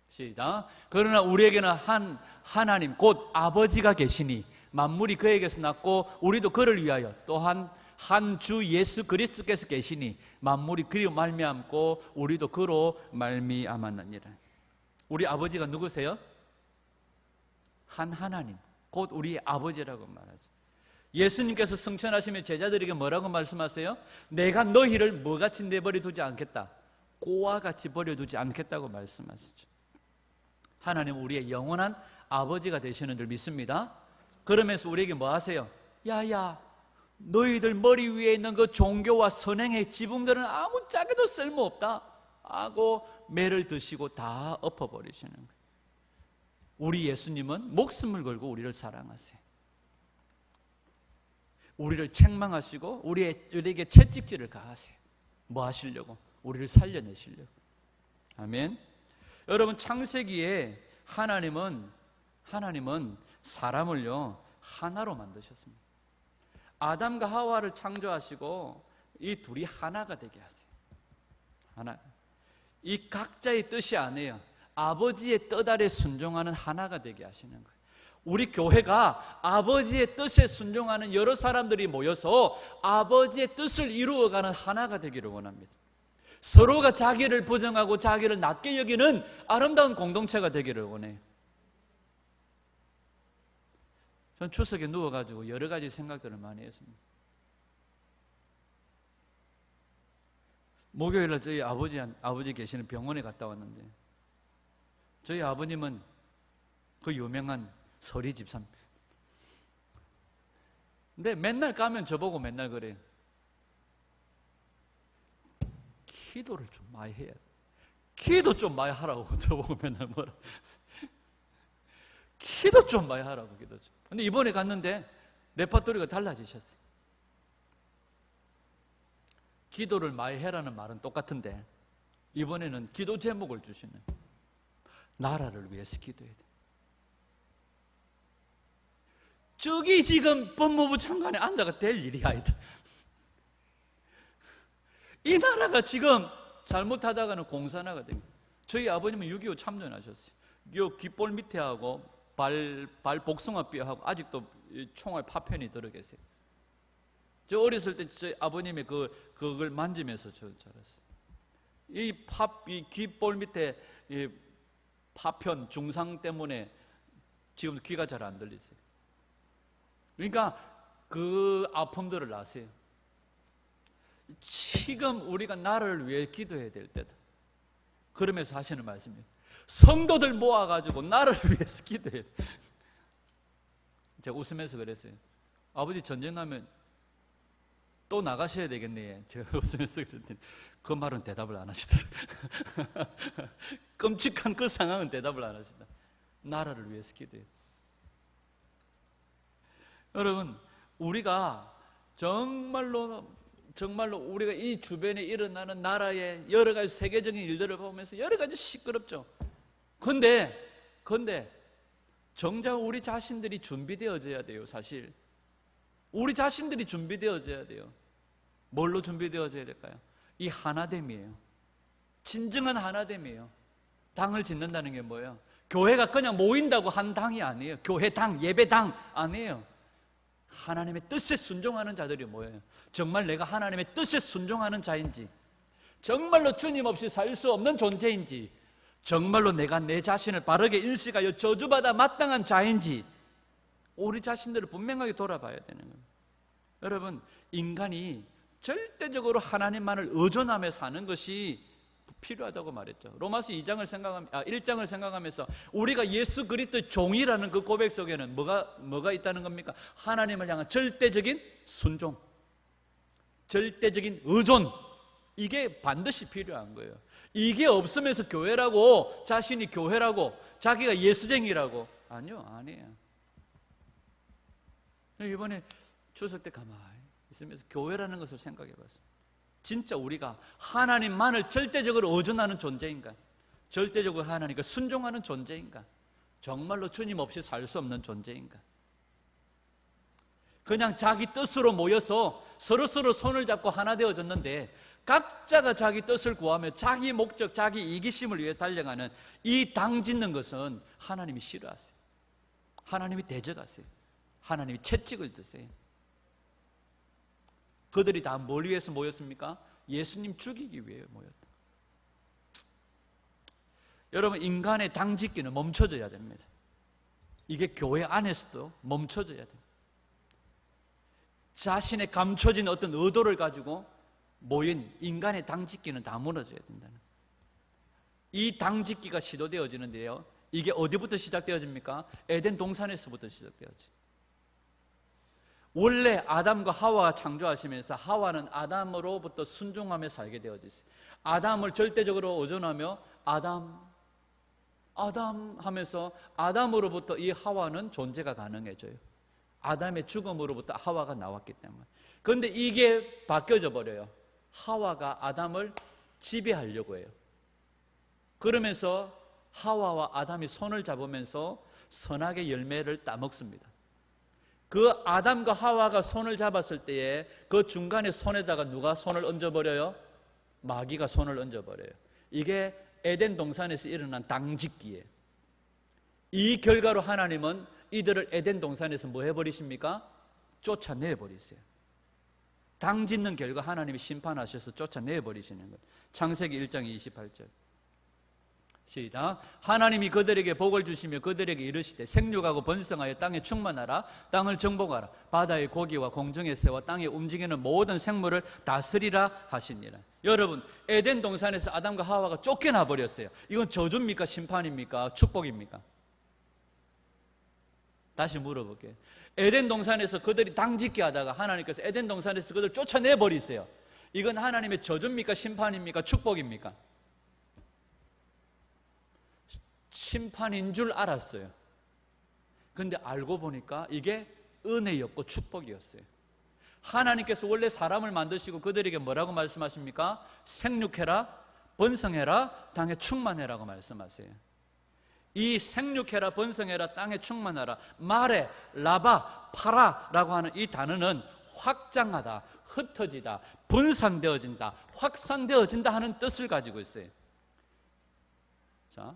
시작. 그러나 우리에게는 하나님 곧 아버지가 계시니 만물이 그에게서 났고 우리도 그를 위하여 또한 한 주 예수 그리스도께서 계시니 만물이 그리로 말미암고 우리도 그로 말미암았느니라. 우리 아버지가 누구세요? 하나님 곧 우리의 아버지라고 말하죠. 예수님께서 승천하시며 제자들에게 뭐라고 말씀하세요? 내가 너희를 뭐같이 내버려 두지 않겠다, 고와 같이 버려두지 않겠다고 말씀하시죠. 하나님 우리의 영원한 아버지가 되시는 줄 믿습니다. 그러면서 우리에게 뭐 하세요? 야야 너희들 머리 위에 있는 그 종교와 선행의 지붕들은 아무짝에도 쓸모없다 하고 매를 드시고 다 엎어버리시는 거예요. 우리 예수님은 목숨을 걸고 우리를 사랑하세요. 우리를 책망하시고 우리에게 채찍질을 가하세요. 뭐 하시려고? 우리를 살려내시려고. 아멘. 여러분 창세기에 하나님은 사람을요 하나로 만드셨습니다. 아담과 하와를 창조하시고 이 둘이 하나가 되게 하세요. 하나. 이 각자의 뜻이 아니에요. 아버지의 뜻 아래 순종하는 하나가 되게 하시는 거예요. 우리 교회가 아버지의 뜻에 순종하는 여러 사람들이 모여서 아버지의 뜻을 이루어가는 하나가 되기를 원합니다. 서로가 자기를 부정하고 자기를 낮게 여기는 아름다운 공동체가 되기를 원해요. 전 추석에 누워가지고 여러 가지 생각들을 많이 했습니다. 목요일날 저희 아버지 계시는 병원에 갔다 왔는데 저희 아버님은 그 유명한 서리 집사입니다. 근데 맨날 가면 저보고 맨날 그래요. 기도를 좀 많이 해야 돼. 기도 좀 많이 하라고 저보고 맨날 뭐라. 기도 좀 많이 하라고 기도 좀. 근데 이번에 갔는데 레파토리가 달라지셨어요. 기도를 많이 해라는 말은 똑같은데 이번에는 기도 제목을 주시는 나라를 위해서 기도해야 돼. 저기 지금 법무부 장관에 앉아가 될 일이 아니다. 이 나라가 지금 잘못하다가는 공산화가 됩니다. 저희 아버님은 6.25 참전하셨어요. 요 귓볼 밑에 하고 발 복숭아뼈하고 아직도 총알 파편이 들어 계세요. 저 어렸을 때 저희 아버님이 그걸 만지면서 저 자랐어요. 이 귓볼 밑에 이 파편 중상 때문에 지금 귀가 잘 안 들리세요. 그러니까 그 아픔들을 아세요. 지금 우리가 나라를 위해 기도해야 될 때다. 그러면서 하시는 말씀이에요. 성도들 모아가지고 나라를 위해서 기도해야 돼. 제가 웃으면서 그랬어요. 아버지 전쟁하면 또 나가셔야 되겠네. 제가 웃으면서 그랬더니 그 말은 대답을 안 하시더라고요. 끔찍한 그 상황은 대답을 안 하시다. 나라를 위해서 기도해야 돼. 여러분 우리가 정말로 정말로 우리가 이 주변에 일어나는 나라의 여러 가지 세계적인 일들을 보면서 여러 가지 시끄럽죠. 근데 정작 우리 자신들이 준비되어져야 돼요. 사실 우리 자신들이 준비되어져야 돼요. 뭘로 준비되어져야 될까요? 이 하나됨이에요. 진정한 하나됨이에요. 당을 짓는다는 게 뭐예요? 교회가 그냥 모인다고 한 당이 아니에요. 교회당, 예배당 아니에요. 하나님의 뜻에 순종하는 자들이 뭐예요? 정말 내가 하나님의 뜻에 순종하는 자인지, 정말로 주님 없이 살 수 없는 존재인지, 정말로 내가 내 자신을 바르게 인식하여 저주받아 마땅한 자인지 우리 자신들을 분명하게 돌아봐야 되는 겁니다. 여러분, 인간이 절대적으로 하나님만을 의존하며 사는 것이 필요하다고 말했죠. 로마서 1장을 생각하면서 우리가 예수 그리스도의 종이라는 그 고백 속에는 뭐가 있다는 겁니까? 하나님을 향한 절대적인 순종, 절대적인 의존, 이게 반드시 필요한 거예요. 이게 없으면서 교회라고, 자신이 교회라고, 자기가 예수쟁이라고, 아니에요. 이번에 추석 때 가만히 있으면서 교회라는 것을 생각해 봤어요. 진짜 우리가 하나님만을 절대적으로 의존하는 존재인가? 절대적으로 하나님께 순종하는 존재인가? 정말로 주님 없이 살 수 없는 존재인가? 그냥 자기 뜻으로 모여서 서로서로 손을 잡고 하나 되어졌는데 각자가 자기 뜻을 구하며 자기 목적, 자기 이기심을 위해 달려가는 이 당 짓는 것은 하나님이 싫어하세요. 하나님이 대적하세요. 하나님이 채찍을 드세요. 그들이 다 뭘 위해서 모였습니까? 예수님 죽이기 위해 모였다. 여러분, 인간의 당짓기는 멈춰져야 됩니다. 이게 교회 안에서도 멈춰져야 됩니다. 자신의 감춰진 어떤 의도를 가지고 모인 인간의 당짓기는 다 무너져야 된다는 거예요. 이 당짓기가 시도되어지는데요, 이게 어디부터 시작되어집니까? 에덴 동산에서부터 시작되어집니다. 원래 아담과 하와가 창조하시면서 하와는 아담으로부터 순종하며 살게 되어졌어요. 아담을 절대적으로 의존하며 아담 하면서 아담으로부터 이 하와는 존재가 가능해져요. 아담의 죽음으로부터 하와가 나왔기 때문에. 그런데 이게 바뀌어져 버려요. 하와가 아담을 지배하려고 해요. 그러면서 하와와 아담이 손을 잡으면서 선악의 열매를 따먹습니다. 그 아담과 하와가 손을 잡았을 때에 그 중간에 손에다가 누가 손을 얹어버려요? 마귀가 손을 얹어버려요. 이게 에덴 동산에서 일어난 당짓기예요. 이 결과로 하나님은 이들을 에덴 동산에서 뭐 해버리십니까? 쫓아내버리세요. 당짓는 결과 하나님이 심판하셔서 쫓아내버리시는 거예요. 창세기 1장 28절 시작. 하나님이 그들에게 복을 주시며 그들에게 이르시되 생육하고 번성하여 땅에 충만하라. 땅을 정복하라. 바다의 고기와 공중의 새와 땅에 움직이는 모든 생물을 다스리라 하시니라. 여러분, 에덴 동산에서 아담과 하와가 쫓겨나 버렸어요. 이건 저주입니까? 심판입니까? 축복입니까? 다시 물어볼게요. 에덴 동산에서 그들이 당짓기 하다가 하나님께서 에덴 동산에서 그들을 쫓아내버리세요. 이건 하나님의 저주입니까? 심판입니까? 축복입니까? 심판인 줄 알았어요. 근데 알고 보니까 이게 은혜였고 축복이었어요. 하나님께서 원래 사람을 만드시고 그들에게 뭐라고 말씀하십니까? 생육해라, 번성해라, 땅에 충만해라고 말씀하세요. 이 생육해라, 번성해라, 땅에 충만하라, 말해, 라바, 파라라고 하는 이 단어는 확장하다, 흩어지다, 분산되어진다, 확산되어진다 하는 뜻을 가지고 있어요. 자,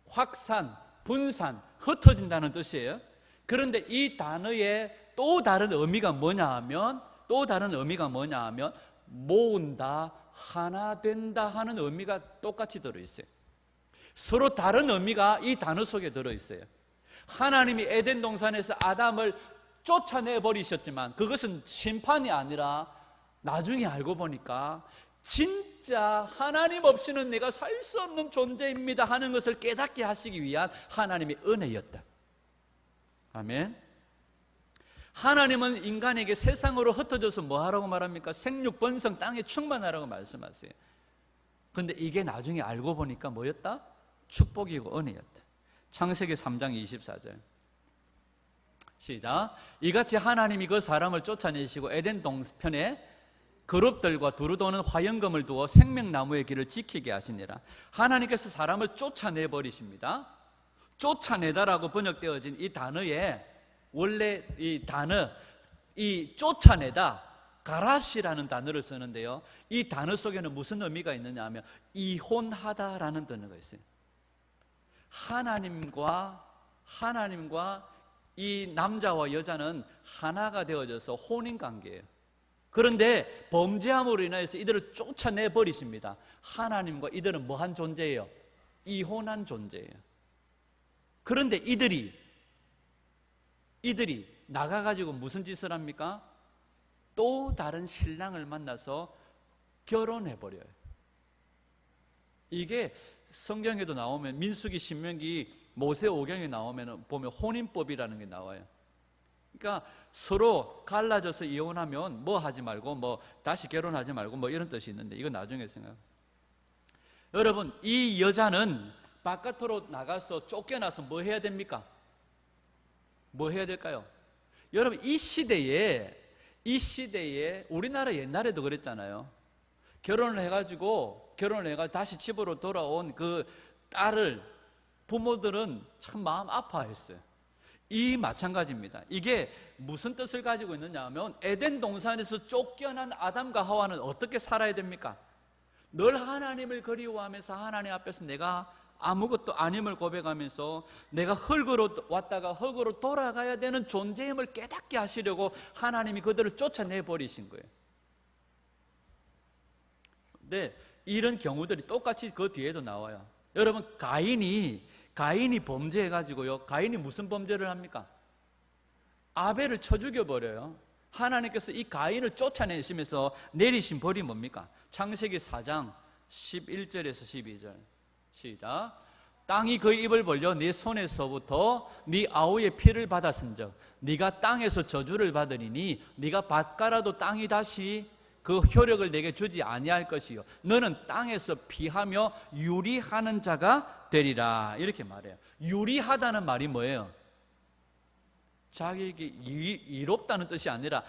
확산, 분산, 흩어진다는 뜻이에요. 그런데 이 단어의 또 다른 의미가 뭐냐 하면 모은다, 하나 된다 하는 의미가 똑같이 들어있어요. 서로 다른 의미가 이 단어 속에 들어있어요. 하나님이 에덴 동산에서 아담을 쫓아내버리셨지만 그것은 심판이 아니라 나중에 알고 보니까 진짜 하나님 없이는 내가 살 수 없는 존재입니다 하는 것을 깨닫게 하시기 위한 하나님의 은혜였다. 아멘. 하나님은 인간에게 세상으로 흩어져서 뭐 하라고 말합니까? 생육, 번성, 땅에 충만하라고 말씀하세요. 그런데 이게 나중에 알고 보니까 뭐였다? 축복이고 은혜였다. 창세기 3장 24절 시작. 이같이 하나님이 그 사람을 쫓아내시고 에덴 동편에 그룹들과 두루 도는 화영금을 두어 생명나무의 길을 지키게 하시니라. 하나님께서 사람을 쫓아내 버리십니다. 쫓아내다라고 번역되어진 이 단어에 원래 이 단어, 이 쫓아내다, 가라시라는 단어를 쓰는데요, 이 단어 속에는 무슨 의미가 있느냐 하면 이혼하다라는 단어가 있어요. 하나님과 이 남자와 여자는 하나가 되어져서 혼인관계예요. 그런데 범죄함으로 인해서 이들을 쫓아내 버리십니다. 하나님과 이들은 뭐한 존재예요? 이혼한 존재예요. 그런데 이들이 나가가지고 무슨 짓을 합니까? 또 다른 신랑을 만나서 결혼해버려요. 이게 성경에도 나오면 민수기, 신명기, 모세오경에 나오면 보면 혼인법이라는 게 나와요. 그러니까 서로 갈라져서 이혼하면 뭐 하지 말고 뭐 다시 결혼하지 말고 뭐 이런 뜻이 있는데 이거 나중에 생각. 여러분, 이 여자는 바깥으로 나가서 쫓겨나서 뭐 해야 됩니까? 뭐 해야 될까요? 여러분, 이 시대에 우리나라 옛날에도 그랬잖아요. 결혼을 해가지고 다시 집으로 돌아온 그 딸을 부모들은 참 마음 아파했어요. 이 마찬가지입니다. 이게 무슨 뜻을 가지고 있느냐 하면 에덴 동산에서 쫓겨난 아담과 하와는 어떻게 살아야 됩니까? 늘 하나님을 그리워하면서 하나님 앞에서 내가 아무것도 아님을 고백하면서 내가 흙으로 왔다가 흙으로 돌아가야 되는 존재임을 깨닫게 하시려고 하나님이 그들을 쫓아내 버리신 거예요. 근데 이런 경우들이 똑같이 그 뒤에도 나와요. 여러분, 가인이 범죄해가지고요, 가인이 무슨 범죄를 합니까? 아벨을 쳐 죽여버려요. 하나님께서 이 가인을 쫓아내시면서 내리신 벌이 뭡니까? 창세기 4장 11절에서 12절 시작. 땅이 그의 입을 벌려 네 손에서부터 네 아우의 피를 받았은즉 네가 땅에서 저주를 받으리니 네가 밭가라도 땅이 다시 그 효력을 내게 주지 아니할 것이요 너는 땅에서 피하며 유리하는 자가 되리라. 이렇게 말해요. 유리하다는 말이 뭐예요? 자기에게 이롭다는 뜻이 아니라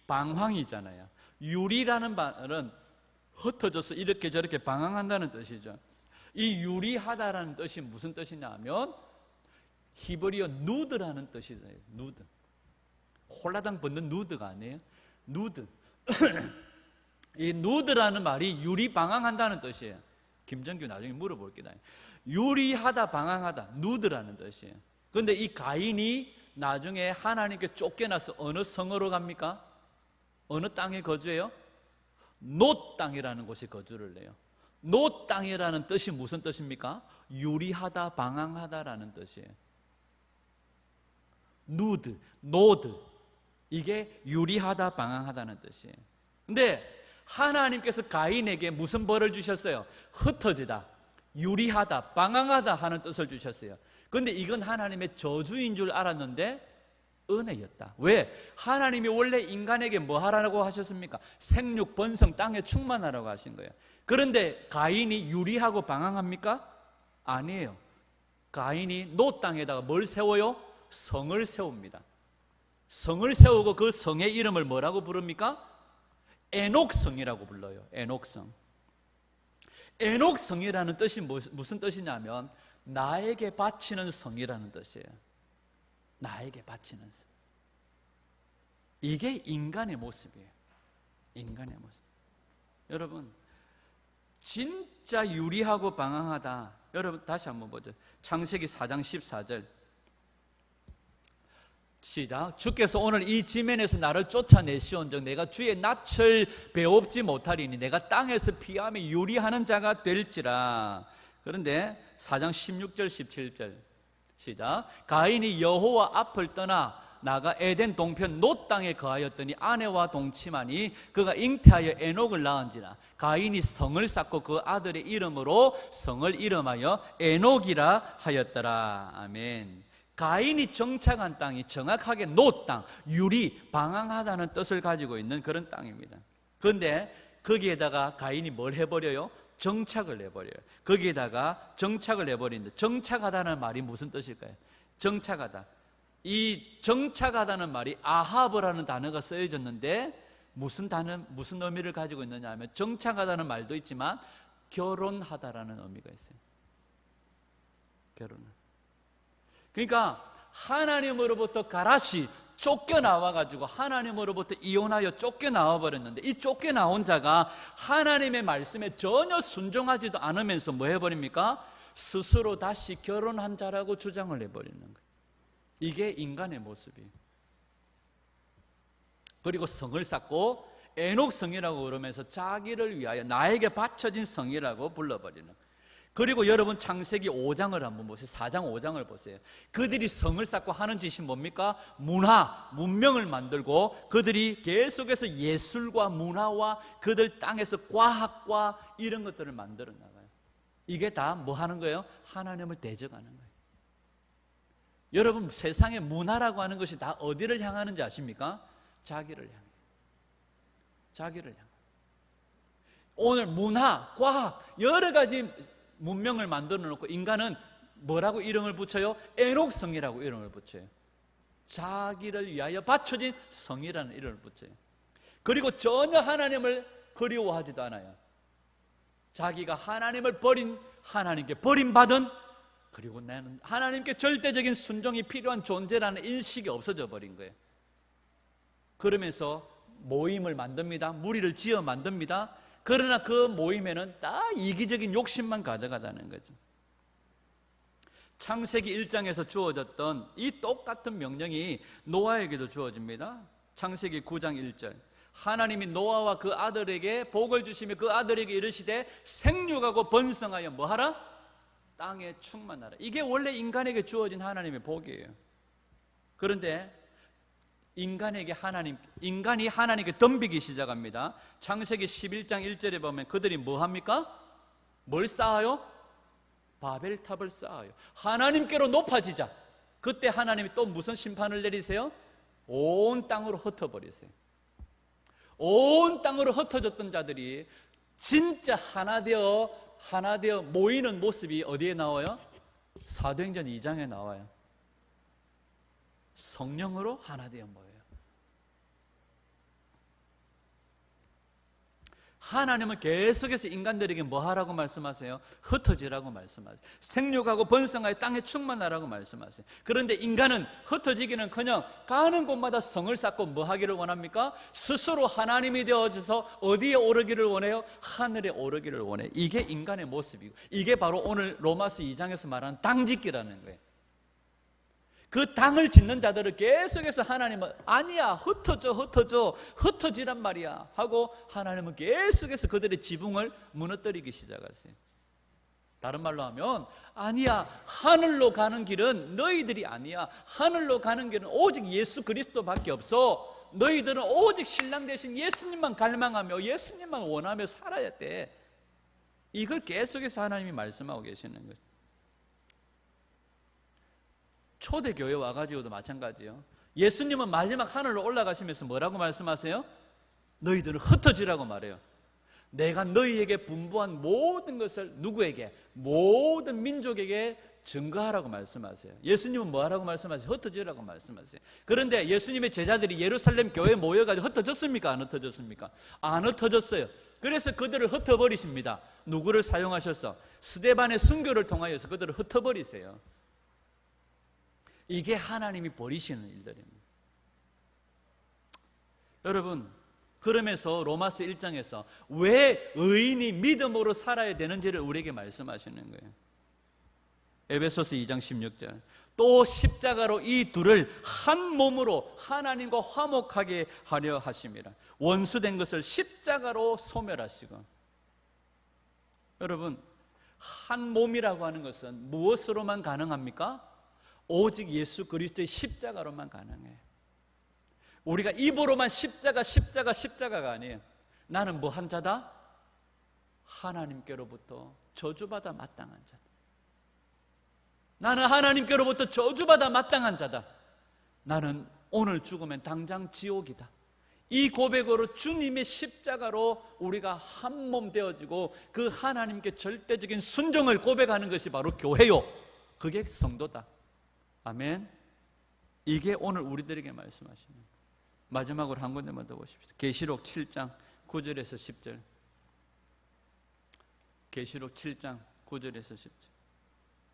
유리방황이잖아요. 유리라는 말은 흩어져서 이렇게 저렇게 방황한다는 뜻이죠. 이 유리하다라는 뜻이 무슨 뜻이냐 하면 히브리어 누드라는 뜻이에요. 누드. 홀라당 벗는 누드가 아니에요. 누드. 이 누드라는 말이 유리방황한다는 뜻이에요. 김정규 나중에 물어볼게요. 유리하다, 방황하다, 누드라는 뜻이에요. 그런데 이 가인이 나중에 하나님께 쫓겨나서 어느 성으로 갑니까? 어느 땅에 거주해요? 노 땅이라는 곳에 거주를 해요. 노 땅이라는 뜻이 무슨 뜻입니까? 유리하다, 방황하다라는 뜻이에요. 누드, 노드, 이게 유리하다, 방황하다는 뜻이에요. 근데 하나님께서 가인에게 무슨 벌을 주셨어요? 흩어지다, 유리하다, 방황하다 하는 뜻을 주셨어요. 그런데 이건 하나님의 저주인 줄 알았는데 은혜였다. 왜? 하나님이 원래 인간에게 뭐 하라고 하셨습니까? 생육, 번성, 땅에 충만하라고 하신 거예요. 그런데 가인이 유리하고 방황합니까? 아니에요. 가인이 노 땅에다가 뭘 세워요? 성을 세웁니다. 성을 세우고 그 성의 이름을 뭐라고 부릅니까? 에녹성이라고 불러요. 에녹성. 에녹성이라는 뜻이 무슨 뜻이냐면 나에게 바치는 성이라는 뜻이에요. 나에게 바치는 성. 이게 인간의 모습이에요. 인간의 모습. 여러분, 진짜 유리하고 방황하다. 여러분 다시 한번 보죠. 창세기 4장 14절 시작. 주께서 오늘 이 지면에서 나를 쫓아내시온즉 내가 주의 낯을 배웁지 못하리니 내가 땅에서 피하며 유리하는 자가 될지라. 그런데 4장 16절 17절 시작. 가인이 여호와 앞을 떠나 나가 에덴 동편 노 땅에 거하였더니 아내와 동침하니 그가 잉태하여 에녹을 낳은지라. 가인이 성을 쌓고 그 아들의 이름으로 성을 이름하여 에녹이라 하였더라. 아멘. 가인이 정착한 땅이 정확하게 노 땅, 유리, 방황하다는 뜻을 가지고 있는 그런 땅입니다. 그런데 거기에다가 가인이 뭘 해버려요? 정착을 해버려요. 거기에다가 정착을 해버리는데 정착하다는 말이 무슨 뜻일까요? 정착하다. 이 정착하다는 말이 아하브라는 단어가 쓰여졌는데 무슨 의미를 가지고 있느냐 하면 정착하다는 말도 있지만 결혼하다라는 의미가 있어요. 결혼을. 그러니까 하나님으로부터 가라시 쫓겨나와가지고 하나님으로부터 이혼하여 쫓겨나와 버렸는데, 이 쫓겨나온 자가 하나님의 말씀에 전혀 순종하지도 않으면서 뭐 해버립니까? 스스로 다시 결혼한 자라고 주장을 해버리는 거예요. 이게 인간의 모습이에요. 그리고 성을 쌓고 에녹성이라고 그러면서 자기를 위하여 나에게 바쳐진 성이라고 불러버리는 거예요. 그리고 여러분 창세기 5장을 한번 보세요. 4장 5장을 보세요. 그들이 성을 쌓고 하는 짓이 뭡니까? 문명을 만들고 그들이 계속해서 예술과 문화와 그들 땅에서 과학과 이런 것들을 만들어 나가요. 이게 다 뭐 하는 거예요? 하나님을 대적하는 거예요. 여러분 세상의 문화라고 하는 것이 다 어디를 향하는지 아십니까? 자기를 향해요. 자기를 향해요. 오늘 문화, 과학 여러 가지 문명을 만들어 놓고 인간은 뭐라고 이름을 붙여요? 에녹성이라고 이름을 붙여요. 자기를 위하여 바쳐진 성이라는 이름을 붙여요. 그리고 전혀 하나님을 그리워하지도 않아요. 자기가 하나님을 하나님께 버림받은, 그리고 나는 하나님께 절대적인 순종이 필요한 존재라는 인식이 없어져 버린 거예요. 그러면서 모임을 만듭니다. 무리를 지어 만듭니다. 그러나 그 모임에는 다 이기적인 욕심만 가득하다는 거죠. 창세기 1장에서 주어졌던 이 똑같은 명령이 노아에게도 주어집니다. 창세기 9장 1절. 하나님이 노아와 그 아들에게 복을 주시며 그 아들에게 이르시되 생육하고 번성하여 뭐하라? 땅에 충만하라. 이게 원래 인간에게 주어진 하나님의 복이에요. 그런데 인간이 하나님께 덤비기 시작합니다. 창세기 11장 1절에 보면 그들이 뭐 합니까? 뭘 쌓아요? 바벨탑을 쌓아요. 하나님께로 높아지자. 그때 하나님이 또 무슨 심판을 내리세요? 온 땅으로 흩어버리세요. 온 땅으로 흩어졌던 자들이 진짜 하나 되어 모이는 모습이 어디에 나와요? 사도행전 2장에 나와요. 성령으로 하나 되어 모여요. 하나님은 계속해서 인간들에게 뭐 하라고 말씀하세요? 흩어지라고 말씀하세요. 생육하고 번성하여 땅에 충만하라고 말씀하세요. 그런데 인간은 흩어지기는커녕 가는 곳마다 성을 쌓고 뭐 하기를 원합니까? 스스로 하나님이 되어져서 어디에 오르기를 원해요? 하늘에 오르기를 원해요. 이게 인간의 모습이고, 이게 바로 오늘 로마서 2장에서 말하는 당짓기라는 거예요. 그 당을 짓는 자들을 계속해서 하나님은 아니야, 흩어지란 말이야 하고 하나님은 계속해서 그들의 지붕을 무너뜨리기 시작하세요. 다른 말로 하면 아니야, 하늘로 가는 길은 너희들이 아니야. 하늘로 가는 길은 오직 예수 그리스도밖에 없어. 너희들은 오직 신랑 대신 예수님만 갈망하며 예수님만 원하며 살아야 돼. 이걸 계속해서 하나님이 말씀하고 계시는 거예요. 초대교회 와가지고도 마찬가지예요. 예수님은 마지막 하늘로 올라가시면서 뭐라고 말씀하세요? 너희들은 흩어지라고 말해요. 내가 너희에게 분부한 모든 것을 누구에게? 모든 민족에게 증거하라고 말씀하세요. 예수님은 뭐하라고 말씀하세요? 흩어지라고 말씀하세요. 그런데 예수님의 제자들이 예루살렘 교회에 모여가지고 흩어졌습니까? 안 흩어졌습니까? 안 흩어졌어요. 그래서 그들을 흩어버리십니다. 누구를 사용하셔서? 스데반의 순교를 통하여서 그들을 흩어버리세요. 이게 하나님이 버리시는 일들입니다. 여러분, 그러면서 로마서 1장에서 왜 의인이 믿음으로 살아야 되는지를 우리에게 말씀하시는 거예요. 에베소서 2장 16절. 또 십자가로 이 둘을 한 몸으로 하나님과 화목하게 하려 하심이라. 원수된 것을 십자가로 소멸하시고. 여러분, 한 몸이라고 하는 것은 무엇으로만 가능합니까? 오직 예수 그리스도의 십자가로만 가능해요. 우리가 입으로만 십자가가 아니에요. 나는 뭐 한 자다? 하나님께로부터 저주받아 마땅한 자다. 나는 하나님께로부터 저주받아 마땅한 자다. 나는 오늘 죽으면 당장 지옥이다. 이 고백으로 주님의 십자가로 우리가 한 몸 되어지고 그 하나님께 절대적인 순종을 고백하는 것이 바로 교회요. 그게 성도다. 아멘. 이게 오늘 우리들에게 말씀하시는 거예요. 마지막으로 한 군데만 더 보십시오. 계시록 7장 9절에서 10절. 계시록 7장 9절에서 10절.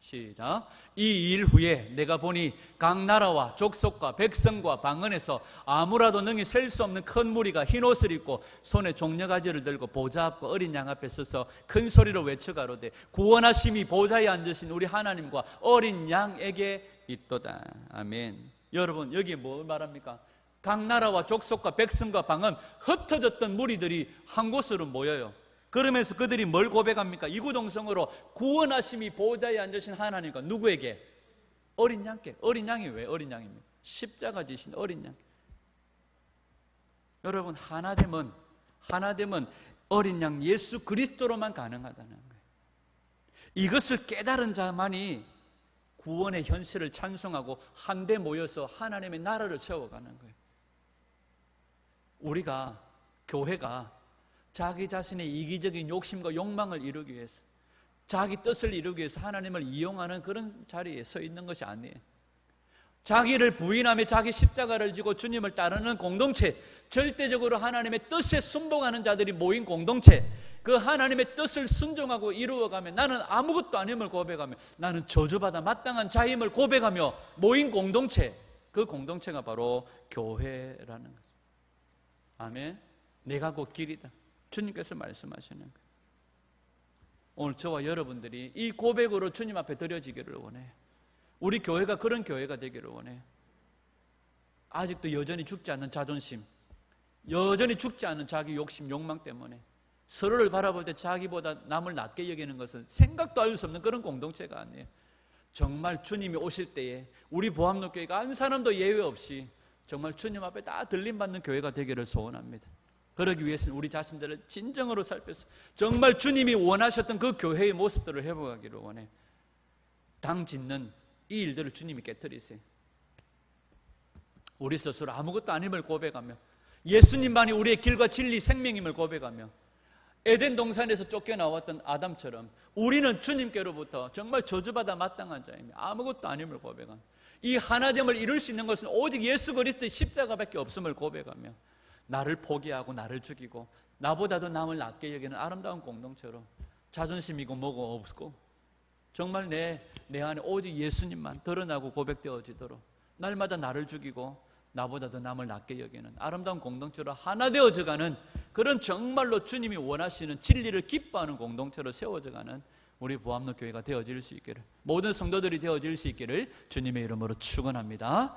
시작. 이 일 후에 내가 보니 각 나라와 족속과 백성과 방언에서 아무라도 능히 셀 수 없는 큰 무리가 흰 옷을 입고 손에 종려가지를 들고 보좌 앞과 어린 양 앞에 서서 큰 소리로 외쳐가로되 구원하심이 보좌에 앉으신 우리 하나님과 어린 양에게 있도다. 아멘. 여러분, 여기에 뭘 말합니까? 각 나라와 족속과 백성과 방언, 흩어졌던 무리들이 한 곳으로 모여요. 그러면서 그들이 뭘 고백합니까? 이구동성으로 구원하심이 보좌에 앉으신 하나님과 누구에게? 어린 양께. 어린 양이 왜 어린 양입니까? 십자가 지신 어린 양. 여러분, 하나됨은 어린 양 예수 그리스도로만 가능하다는 거예요. 이것을 깨달은 자만이 구원의 현실을 찬송하고 한데 모여서 하나님의 나라를 세워가는 거예요. 우리가, 교회가 자기 자신의 이기적인 욕심과 욕망을 이루기 위해서, 자기 뜻을 이루기 위해서 하나님을 이용하는 그런 자리에 서 있는 것이 아니에요. 자기를 부인하며 자기 십자가를 지고 주님을 따르는 공동체, 절대적으로 하나님의 뜻에 순종하는 자들이 모인 공동체, 그 하나님의 뜻을 순종하고 이루어가며 나는 아무것도 아님을 고백하며 나는 저주받아 마땅한 자임을 고백하며 모인 공동체, 그 공동체가 바로 교회라는 거죠. 아멘. 내가 곧 길이다. 주님께서 말씀하시는 거예요. 오늘 저와 여러분들이 이 고백으로 주님 앞에 드려지기를 원해요. 우리 교회가 그런 교회가 되기를 원해요. 아직도 여전히 죽지 않는 자존심, 여전히 죽지 않는 자기 욕심, 욕망 때문에 서로를 바라볼 때 자기보다 남을 낮게 여기는 것은 생각도 할 수 없는 그런 공동체가 아니에요. 정말 주님이 오실 때에 우리 보암로교회가 한 사람도 예외 없이 정말 주님 앞에 다 들림받는 교회가 되기를 소원합니다. 그러기 위해서는 우리 자신들을 진정으로 살펴서 정말 주님이 원하셨던 그 교회의 모습들을 회복하기를 원해. 당 짓는 이 일들을 주님이 깨뜨리세요. 우리 스스로 아무것도 아님을 고백하며 예수님만이 우리의 길과 진리 생명임을 고백하며 에덴 동산에서 쫓겨나왔던 아담처럼 우리는 주님께로부터 정말 저주받아 마땅한 자이며 아무것도 아님을 고백하며 이 하나됨을 이룰 수 있는 것은 오직 예수 그리스도의 십자가밖에 없음을 고백하며 나를 포기하고 나를 죽이고 나보다도 남을 낮게 여기는 아름다운 공동체로 자존심이고 뭐고 없고 정말 내 안에 오직 예수님만 드러나고 고백되어지도록 날마다 나를 죽이고 나보다도 남을 낮게 여기는 아름다운 공동체로 하나 되어져가는 그런 정말로 주님이 원하시는 진리를 기뻐하는 공동체로 세워져가는 우리 보암로 교회가 되어질 수 있기를, 모든 성도들이 되어질 수 있기를 주님의 이름으로 축원합니다.